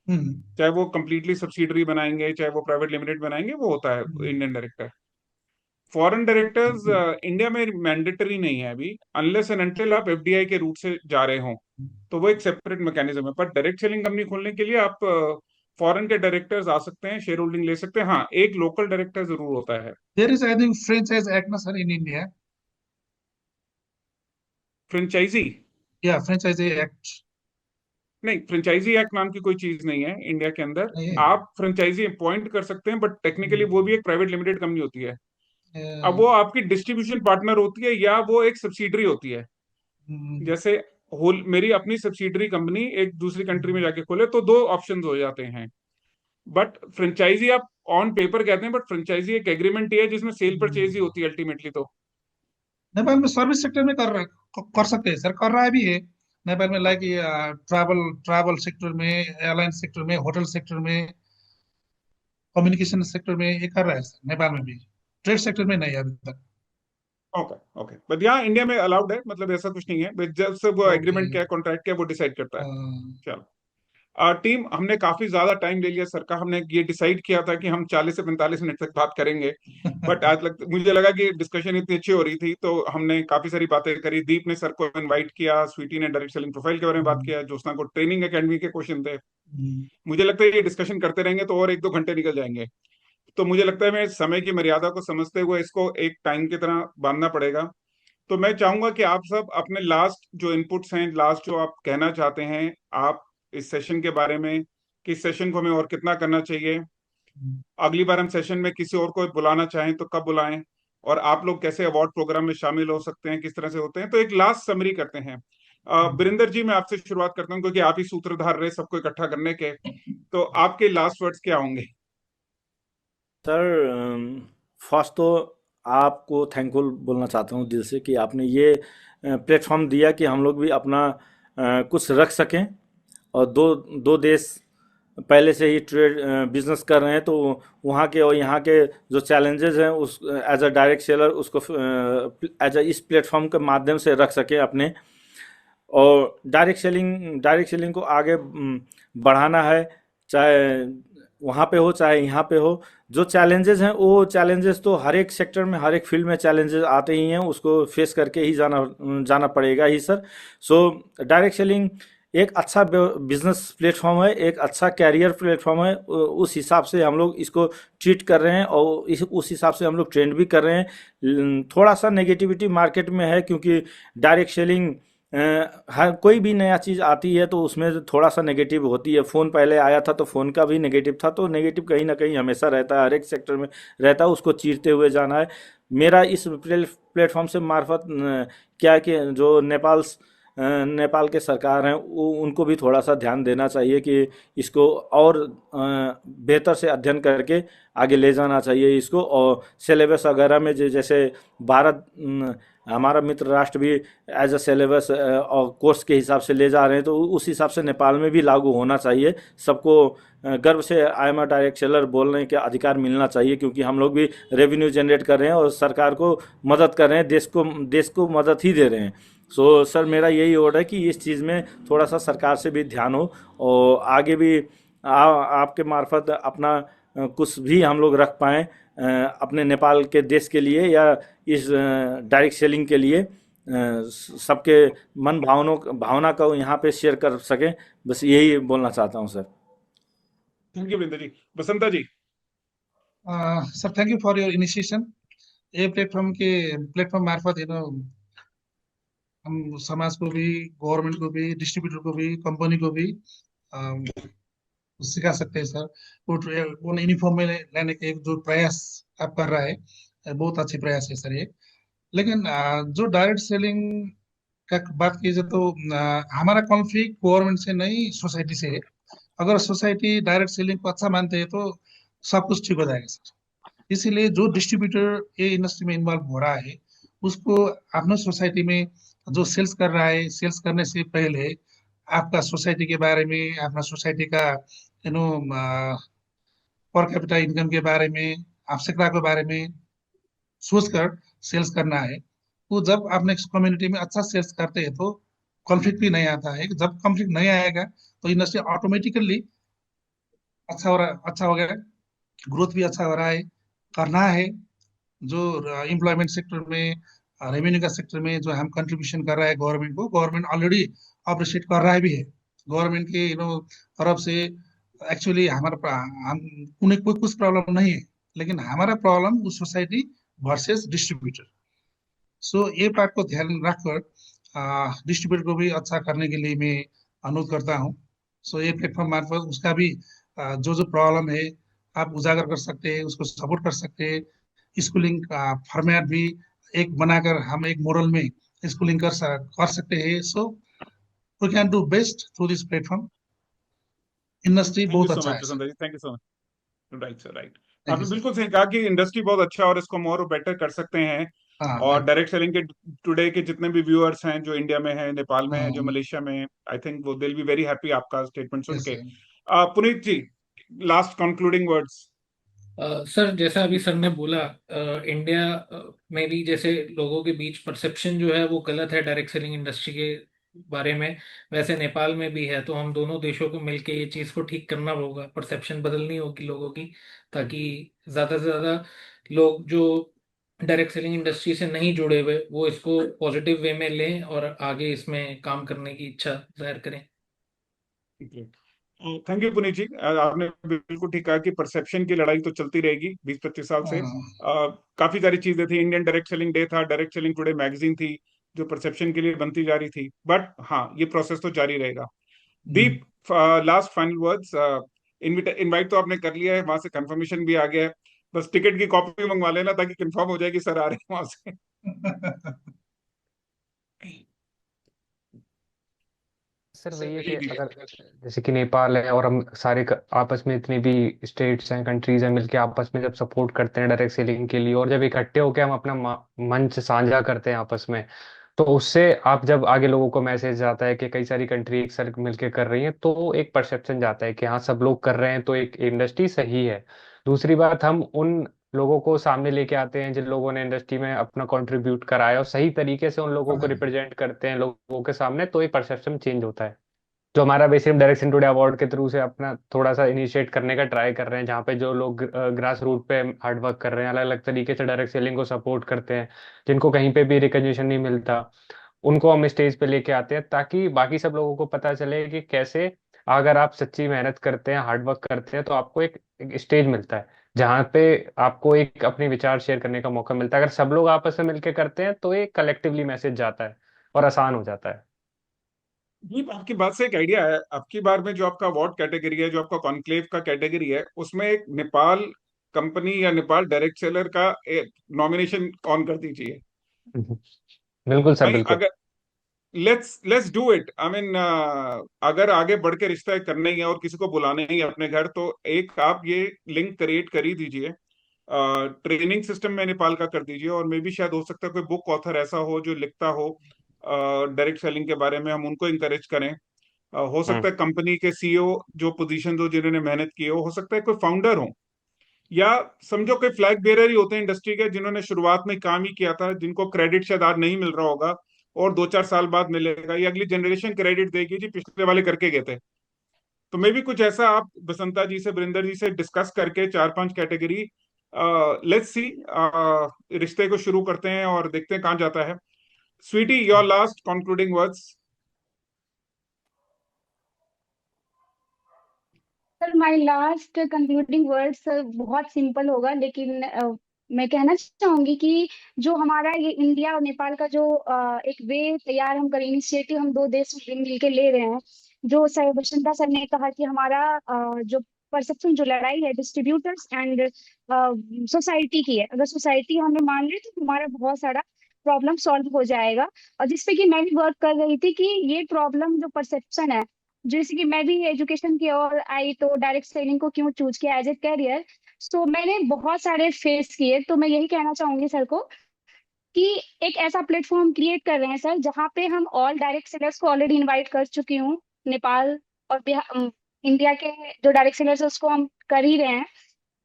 चाहे वो कंप्लीटली सब्सिडरी बनाएंगे चाहे वो प्राइवेट लिमिटेड बनाएंगे, वो होता है Indian director. Foreign directors India में मैंडेटरी नहीं है अभी, अनलेस एंड अनटिल आप एफडीआई के रूट से जा रहे हो, तो वो एक सेपरेट मैकेनिज्म है। पर डायरेक्ट सेलिंग कंपनी खोलने के लिए आप फॉरेन के डायरेक्टर्स आ सकते हैं, शेयर होल्डिंग ले सकते हैं। हाँ, एक लोकल डायरेक्टर जरूर होता है। There is, I think, franchise act na sir in India. Franchisee? Yeah, franchise act नहीं, फ्रेंचाइजी एक्ट नाम की कोई चीज नहीं है इंडिया के अंदर। नहीं है। आप फ्रेंचाइजी अपॉइंट कर सकते हैं, बट टेक्निकली वो भी एक प्राइवेट लिमिटेड कंपनी होती है। अब Uh, वो आपकी डिस्ट्रीब्यूशन पार्टनर होती है या वो एक सब्सिडरी होती है। जैसे होल मेरी अपनी सब्सिडरी कंपनी एक दूसरी कंट्री में जाके खोले तो दो ऑप्शन हो जाते हैं। बट फ्रेंचाइजी आप ऑन पेपर कहते हैं, बट फ्रेंचाइजी एक एग्रीमेंट ही है जिसमें सेल परचेज ही होती है अल्टीमेटली। तो नेपाल में सर्विस सेक्टर में कर सकते हैं सर, कर रहा है भी है नेपाल में, लाइक ट्रैवल ट्रैवल सेक्टर में, एयरलाइन सेक्टर में, होटल सेक्टर में, कम्युनिकेशन सेक्टर में ये कर रहा है सर नेपाल में भी। ट्रेड सेक्टर में नहीं है अभी तक। ओके ओके, बट यहाँ इंडिया में अलाउड है, मतलब ऐसा कुछ नहीं है, बट जब से वो ओके। एग्रीमेंट क्या है, कॉन्ट्रैक्ट क्या है, वो डिसाइड करता है। चलो, टीम, हमने काफी ज्यादा टाइम ले लिया सर का। हमने ये डिसाइड किया था कि हम 40 से 45 मिनट तक बात करेंगे, बट आज मुझे लगा कि डिस्कशन इतनी अच्छी हो रही थी तो हमने काफी सारी बातें करी। दीप ने सर को इनवाइट किया, स्वीटी ने डायरेक्ट सेलिंग प्रोफाइल के बारे में बात किया, ज्योत्सना को ट्रेनिंग एकेडमी के क्वेश्चन थे। मुझे लगता है ये डिस्कशन करते रहेंगे तो और 1-2 घंटे निकल जाएंगे। तो मुझे लगता है मैं समय की मर्यादा को समझते हुए इसको एक टाइम की तरह बांधना पड़ेगा। तो मैं चाहूंगा कि आप सब अपने लास्ट जो इनपुट्स हैं, लास्ट जो आप कहना चाहते हैं आप इस सेशन के बारे में, कि इस सेशन को हमें और कितना करना चाहिए, अगली बार हम सेशन में किसी और को बुलाना चाहें तो कब बुलाएं, और आप लोग कैसे अवार्ड प्रोग्राम में शामिल हो सकते हैं, किस तरह से होते हैं। तो एक लास्ट समरी करते हैं। वीरेंद्र जी, मैं आपसे शुरुआत करता हूं क्योंकि आप ही सूत्रधार रहे सबको इकट्ठा करने के। तो आपके लास्ट वर्ड्स क्या होंगे? सर, फर्स्ट तो आपको थैंकफुल बोलना चाहता हूँ दिल से कि आपने ये प्लेटफॉर्म दिया कि हम लोग भी अपना कुछ रख सकें। और दो दो देश पहले से ही ट्रेड बिजनेस कर रहे हैं, तो वहाँ के और यहाँ के जो चैलेंजेस हैं उस एज अ डायरेक्ट सेलर उसको एज अ इस प्लेटफॉर्म के माध्यम से रख सकें अपने। और डायरेक्ट सेलिंग को आगे बढ़ाना है, चाहे वहाँ पे हो चाहे यहाँ पे हो। जो चैलेंजेस हैं वो चैलेंजेस तो हर एक सेक्टर में हर एक फील्ड में चैलेंजेस आते ही हैं, उसको फेस करके ही जाना पड़ेगा ही सर। सो डायरेक्ट सेलिंग एक अच्छा बिजनेस प्लेटफॉर्म है, एक अच्छा कैरियर प्लेटफॉर्म है। उस हिसाब से हम लोग इसको ट्रीट कर रहे हैं और उस हिसाब से हम लोग ट्रेंड भी कर रहे हैं। थोड़ा सा नेगेटिविटी मार्केट में है क्योंकि डायरेक्ट सेलिंग हर कोई भी नया चीज़ आती है तो उसमें थोड़ा सा नेगेटिव होती है। फ़ोन पहले आया था तो फ़ोन का भी नेगेटिव था, तो नेगेटिव कहीं ना कहीं हमेशा रहता है, हर एक सेक्टर में रहता है, उसको चीरते हुए जाना है। मेरा इस प्लेटफॉर्म से मार्फत क्या है कि जो नेपाल के सरकार हैं उनको भी थोड़ा सा ध्यान देना चाहिए कि इसको और बेहतर से अध्ययन करके आगे ले जाना चाहिए इसको। और सिलेबस वगैरह में जैसे भारत हमारा मित्र राष्ट्र भी एज अ सिलेबस और कोर्स के हिसाब से ले जा रहे हैं, तो उस हिसाब से नेपाल में भी लागू होना चाहिए। सबको गर्व से I am a direct seller बोलने के अधिकार मिलना चाहिए, क्योंकि हम लोग भी रेवेन्यू जनरेट कर रहे हैं और सरकार को मदद कर रहे हैं, देश को मदद ही दे रहे हैं। सो सर, मेरा यही ऑर्डर है कि इस चीज़ में थोड़ा सा सरकार से भी ध्यान हो और आगे भी आपके मार्फत अपना कुछ भी हम लोग रख पाएँ अपने नेपाल के देश के लिए या इस डायरेक्ट सेलिंग के लिए, सबके मन भावना को यहाँ पे शेयर कर सकें। बस यही बोलना चाहता हूँ sir. Thank you Vrinda ji. Basanta ji. Sir, thank you for your initiation. ये प्लेटफॉर्म मार्फत हम समाज को भी, गवर्नमेंट को भी, डिस्ट्रीब्यूटर को भी, कंपनी को भी सिखा सकते हैं सर। वो यूनिफॉर्म में लाने के एक जो प्रयास आप कर रहा है, बहुत अच्छी प्रयास है सर ये। लेकिन जो डायरेक्ट सेलिंग का बात की जाए तो हमारा कॉन्फ्लिक्ट गवर्नमेंट से नहीं, सोसाइटी से है। अगर सोसाइटी डायरेक्ट सेलिंग को अच्छा मानते हैं तो सब कुछ ठीक हो जाएगा सर। इसीलिए जो डिस्ट्रीब्यूटर ये इंडस्ट्री में इन्वॉल्व हो रहा है उसको अपने सोसाइटी में जो सेल्स कर रहा है, सेल्स करने से पहले आपका सोसाइटी के बारे में, अपना सोसाइटी का you know per capita income के बारे में, आवश्यकता के बारे में सोचकर सेल्स करना है। तो जब आपने कम्युनिटी में अच्छा सेल्स करते हैं तो कॉन्फ्लिक्ट भी नहीं आता है। जब कॉन्फ्लिक्ट नहीं आएगा तो इंडस्ट्री ऑटोमेटिकली अच्छा हो गया, ग्रोथ भी अच्छा हो रहा है। करना है जो एम्प्लॉयमेंट सेक्टर में, रेवेन्यू का सेक्टर में जो हम कंट्रीब्यूशन कर रहा है गवर्नमेंट को, गवर्नमेंट ऑलरेडी अप्रिशिएट कर रहा है भी है। गवर्नमेंट के तरफ से एक्चुअली हम उन्हें कोई कुछ प्रॉब्लम नहीं है, लेकिन हमारा प्रॉब्लम उस सोसाइटी वर्सेस डिस्ट्रीब्यूटर। सो ये पार्ट को ध्यान रखकर डिस्ट्रीब्यूटर को भी अच्छा करने के लिए मैं अनुरोध करता हूँ। सो ये प्लेटफॉर्म मार्फत उसका भी जो जो प्रॉब्लम है आप उजागर कर सकते हैं, उसको सपोर्ट कर सकते हैं। स्कूलिंग फॉर्मेट भी एक बनाकर हम एक मॉडल में स्कूलिंग कर सकते हैं। So we can do best through this platform. Industry thank you बहुत सो अच्छा मच है sir. Prasanna ji, thank you so much. Right sir, right. Thank you आपने सर। बिल्कुल सही कहा कि इंडस्ट्री बहुत अच्छा है और इसको मोर और बेटर कर सकते हैं। हाँ और right. डायरेक्ट सेलिंग के टुडे के जितने भी व्यूअर्स हैं, जो इंडिया में हैं, नेपाल में हैं, जो हाँ मलेशिया में हैं, आई थिंक वो दिल बी वेरी हैप्पी आपका स्टेटमेंट सुन यस के। सर। पुनीत जी, लास्ट कंक्लूडिंग वर्ड्स। सर जैसा अभी सर ने बोला, इंडिया में भी जैसे लोगों के बीच परसेप्शन जो है वो गलत है डायरेक्ट सेलिंग इंडस्ट्री के बारे में, वैसे नेपाल में भी है। तो हम दोनों देशों को मिलके ये चीज़ को ठीक करना होगा, परसेप्शन बदलनी होगी लोगों की, ताकि ज़्यादा से ज़्यादा लोग जो डायरेक्ट सेलिंग इंडस्ट्री से नहीं जुड़े हुए वो इसको पॉजिटिव वे में लें और आगे इसमें काम करने की इच्छा जाहिर करें। थैंक यू पुनीत जी। आपने बिल्कुल ठीक कहा कि परसेप्शन की लड़ाई तो चलती रहेगी 20-25 साल से। हाँ काफी सारी चीजें थी, इंडियन डायरेक्ट सेलिंग डे था, डायरेक्ट सेलिंग टुडे मैगजीन थी, जो परसेप्शन के लिए बनती जा रही थी। बट हाँ, ये प्रोसेस तो जारी रहेगा। हम्म। दीप, लास्ट फाइनल वर्ड्स। इनवाइट तो आपने कर लिया है, वहां से कंफर्मेशन भी आ गया है, बस टिकट की कॉपी मंगवा लेना ताकि कंफर्म हो जाए कि सर आ रहे हैं वहां से। सर सर वही है कि वही भी अगर जैसे कि नेपाल है और हम सारे आपस में इतनी भी स्टेट्स हैं, कंट्रीज हैं, मिलके आपस में जब सपोर्ट करते हैं डायरेक्ट सेलिंग के लिए, और जब इकट्ठे होकर हम अपना मंच साझा करते हैं आपस में, तो उससे आप जब आगे लोगों को मैसेज जाता है कि कई सारी कंट्री एक साथ मिलके कर रही हैं, तो एक परसेप्शन जाता है कि हाँ सब लोग कर रहे हैं तो एक इंडस्ट्री सही है। दूसरी बात, हम उन लोगों को सामने लेके आते हैं जिन लोगों ने इंडस्ट्री में अपना कंट्रीब्यूट कराया और सही तरीके से उन लोगों को हाँ रिप्रेजेंट करते हैं लोगों के सामने, तो एक परसेप्शन चेंज होता है। जो हमारा बेसिक डायरेक्शन टुडे अवार्ड के थ्रू से अपना थोड़ा सा इनिशिएट करने का ट्राई कर रहे हैं, जहाँ पे जो लोग ग्रास रूट पे हार्ड वर्क कर रहे हैं, अलग अलग तरीके से डायरेक्ट सेलिंग को सपोर्ट करते हैं, जिनको कहीं पे भी रिकॉग्निशन नहीं मिलता, उनको हम स्टेज पे लेके आते हैं, ताकि बाकी सब लोगों को पता चले कि कैसे अगर आप सच्ची मेहनत करते हैं, हार्ड वर्क करते हैं, तो आपको एक स्टेज मिलता है जहाँ पे आपको एक अपने विचार शेयर करने का मौका मिलता है। अगर सब लोग आपस में मिलकर करते हैं तो एक कलेक्टिवली मैसेज जाता है और आसान हो जाता है। जी, आपकी बात से एक आइडिया है। आपकी बार में जो आपका अवार्ड कैटेगरी है, जो आपका कॉन्क्लेव का कैटेगरी है, उसमें एक नेपाल कंपनी या नेपाल डायरेक्ट सेलर का एक नॉमिनेशन ऑन कर दीजिए। हम्म। बिल्कुल सर, भाई बिल्कुल। अगर let's let's do it, I mean, अगर आगे बढ़ के रिश्ता करना ही है और किसी को बुलाना ही है अपने घर, तो एक आप ये लिंक क्रिएट कर ही दीजिए। ट्रेनिंग सिस्टम में नेपाल का कर दीजिए, और मे भी शायद हो सकता है कोई बुक ऑथर ऐसा हो जो लिखता हो डायरेक्ट सेलिंग के बारे में, हम उनको इंकरेज करें। हो हम्म। सकता है कंपनी के सीईओ जो पोजीशन हो, जिन्होंने मेहनत की हो सकता है कोई फाउंडर हो, या समझो कोई फ्लैग बेरर ही होते हैं इंडस्ट्री के, जिन्होंने शुरुआत में काम ही किया था, जिनको क्रेडिट शायद आज नहीं मिल रहा होगा और 2-4 साल बाद मिलेगा, या अगली जनरेशन क्रेडिट देगी जी पिछले वाले करके गए थे। तो मे भी कुछ ऐसा आप बसंता जी से, वरिंदर जी से डिस्कस करके 4-5 कैटेगरी, लेट्स सी, रिश्ते को शुरू करते हैं और देखते हैं कहाँ जाता है। Sweety, your last concluding words. Sir my last concluding words बहुत सिंपल होगा, लेकिन मैं कहना चाहूंगी कि जो हमारा ये इंडिया और नेपाल का जो एक वे तैयार हम करें, इनिशिएटिव हम दो देश मिलकर ले रहे हैं। जो सर बसंता सर ने कहा कि हमारा जो परसेप्शन, जो लड़ाई है डिस्ट्रीब्यूटर्स एंड सोसाइटी की है, अगर सोसाइटी हमें मान ले तो हमारा बहुत सारा प्रॉब्लम सॉल्व हो जाएगा। और जिसपे कि मैं भी वर्क कर रही थी कि ये प्रॉब्लम जो परसेप्शन है, जैसे कि मैं भी एजुकेशन की ओर आई तो डायरेक्ट सेलिंग को क्यों चूज किया एज ए करियर, सो मैंने बहुत सारे फेस किए। तो मैं यही कहना चाहूंगी सर को कि एक ऐसा प्लेटफॉर्म क्रिएट कर रहे हैं सर, जहाँ पे हम ऑल डायरेक्ट सेलर्स को ऑलरेडी इनवाइट कर चुकी हूँ। नेपाल और इंडिया के जो डायरेक्ट सेलर्स है उसको हम कर ही रहे हैं।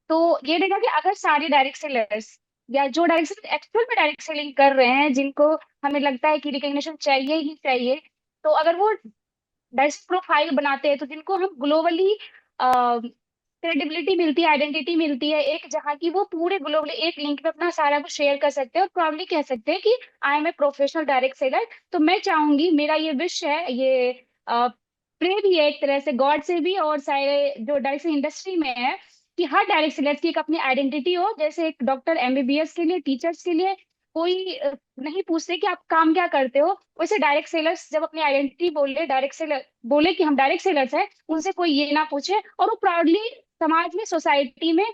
तो ये देखा कि अगर सारे डायरेक्ट सेलर्स या जो डायरेक्ट सेलर एक्चुअल में डायरेक्ट सेलिंग कर रहे हैं, जिनको हमें लगता है कि रिकग्निशन चाहिए ही चाहिए, तो अगर वो डायरेक्ट प्रोफाइल बनाते हैं, तो जिनको हम ग्लोबली क्रेडिबिलिटी मिलती है, आइडेंटिटी मिलती है एक, जहाँ की वो पूरे ग्लोबली एक लिंक पे अपना सारा कुछ शेयर कर सकते हैं और प्रॉब्ली कह सकते हैं कि I am a professional direct seller. तो मैं चाहूंगी, मेरा ये विश है, ये प्रे भी है एक तरह से गॉड से भी, और सारे जो डायरेक्ट इंडस्ट्री में है, कि हर डायरेक्ट सेलर की एक अपनी आइडेंटिटी हो। जैसे एक डॉक्टर एमबीबीएस के लिए, टीचर्स के लिए कोई नहीं पूछते कि आप काम क्या करते हो, वैसे डायरेक्ट सेलर्स जब अपनी आइडेंटिटी बोले, डायरेक्ट सेलर बोले कि हम डायरेक्ट सेलर्स हैं, उनसे कोई ये ना पूछे, और वो प्राउडली समाज में, सोसाइटी में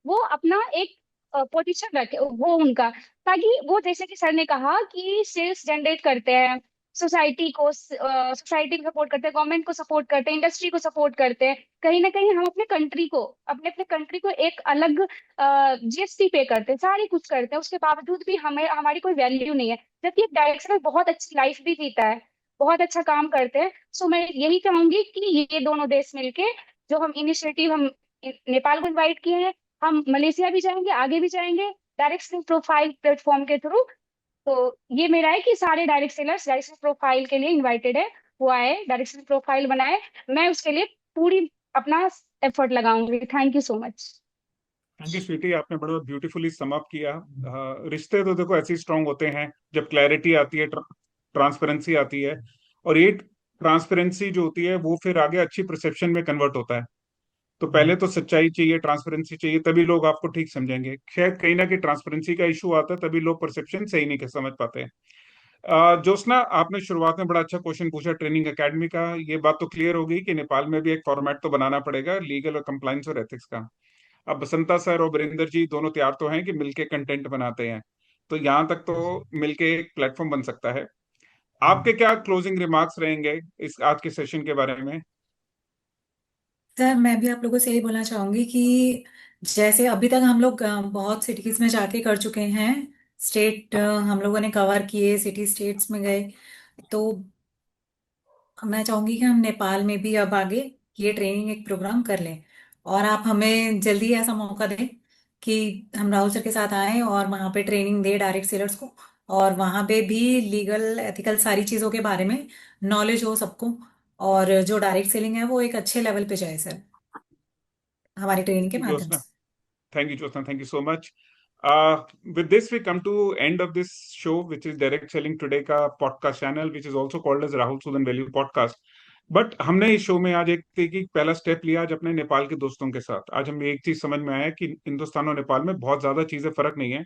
वो अपना एक पोजीशन रखे, वो उनका, ताकि वो, जैसे कि सर ने कहा कि सेल्स जनरेट करते हैं, सोसाइटी को सपोर्ट करते हैं, गवर्नमेंट को सपोर्ट करते हैं, इंडस्ट्री को सपोर्ट करते हैं, कहीं ना कहीं हम अपने कंट्री को, अपने अपने कंट्री को एक अलग जीएसटी पे करते हैं, सारी कुछ करते हैं, उसके बावजूद भी हमें, हमारी कोई वैल्यू नहीं है, जबकि एक डायरेक्टर बहुत अच्छी लाइफ भी जीता है, बहुत अच्छा काम करते हैं। सो मैं यही चाहूंगी कि ये दोनों देश मिलके, जो हम इनिशिएटिव हम नेपाल को इनवाइट किए हैं, हम मलेशिया भी जाएंगे, आगे भी जाएंगे डायरेक्ट प्रोफाइल प्लेटफॉर्म के थ्रू। तो ये मेरा है कि सारे डायरेक्ट सेलर्स डायरेक्ट प्रोफाइल के लिए इनवाइटेड है, वो आए, डायरेक्ट प्रोफाइल बनाए, मैं उसके लिए पूरी अपना एफर्ट लगाऊंगी। Thank you so much. Thank you Sweety, आपने बड़ा ब्यूटीफुली सम अप किया। रिश्ते तो देखो ऐसे स्ट्रांग होते हैं जब क्लैरिटी आती है, ट्रांसपेरेंसी आती है, और ये ट्रांसपेरेंसी जो होती है वो फिर आगे अच्छी परसेप्शन में कन्वर्ट होता है। तो पहले तो सच्चाई चाहिए, ट्रांसपेरेंसी चाहिए, तभी लोग आपको ठीक समझेंगे। शायद कहीं ना कहीं ट्रांसपेरेंसी का इशू आता है, तभी लोग परसेप्शन सही नहीं समझ पाते हैं। ज्योत्सना, आपने शुरुआत में बड़ा अच्छा क्वेश्चन पूछा ट्रेनिंग एकेडमी का। ये बात तो क्लियर हो गई कि नेपाल में भी एक फॉर्मेट तो बनाना पड़ेगा लीगल और कंप्लायंस और एथिक्स का। अब बसंता सर और वीरेंद्र जी दोनों तैयार तो हैं कि मिलके कंटेंट बनाते हैं, तो यहाँ तक तो मिलके एक प्लेटफॉर्म बन सकता है। आपके क्या क्लोजिंग रिमार्क्स रहेंगे इस आज के सेशन के बारे में? सर मैं भी आप लोगों से यही बोलना चाहूंगी कि जैसे अभी तक हम लोग बहुत सिटीज में जाके कर चुके हैं, स्टेट हम लोगों ने कवर किए, सिटी स्टेट्स में गए, तो मैं चाहूंगी कि हम नेपाल में भी अब आगे ये ट्रेनिंग एक प्रोग्राम कर लें, और आप हमें जल्दी ऐसा मौका दें कि हम राहुल सर के साथ आए और वहाँ पे ट्रेनिंग दे डायरेक्ट सेलर्स को, और वहाँ पे भी लीगल एथिकल सारी चीज़ों के बारे में नॉलेज हो सबको, और जो डायरेक्ट सेलिंग है वो एक अच्छे लेवल पे जाए सर, हमारी ट्रेनिंग के माध्यम ज्योत्सना, से। thank you, Jyotsna. Thank you so much. With this, we come to end of this show, which is Direct Selling Today का podcast channel, which is also called as Rahul Sudan Value Podcast. But हमने इस शो में आज एक कि पहला स्टेप लिया आज अपने नेपाल के दोस्तों के साथ। आज हमें एक चीज समझ में आया कि हिंदुस्तान और नेपाल में बहुत ज्यादा चीजें फर्क नहीं है।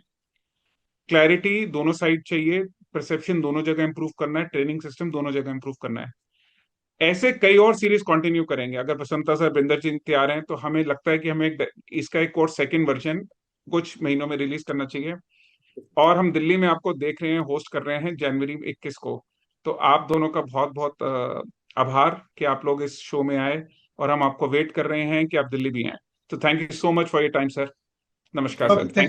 क्लैरिटी दोनों साइड चाहिए, परसेप्शन दोनों जगह इंप्रूव करना है, ट्रेनिंग सिस्टम दोनों जगह इंप्रूव करना है। ऐसे कई और सीरीज कंटिन्यू करेंगे। अगर बसंता सर, बिंदर जी तैयार हैं, तो हमें लगता है कि हमें इसका एक और सेकंड वर्जन कुछ महीनों में रिलीज करना चाहिए। और हम दिल्ली में आपको देख रहे हैं, होस्ट कर रहे हैं जनवरी 21 को। तो आप दोनों का बहुत बहुत आभार कि आप लोग इस शो में आए, और हम आपको वेट कर रहे हैं कि आप दिल्ली भी आए। तो thank you so much for your time sir. नमस्कार सर। थैंक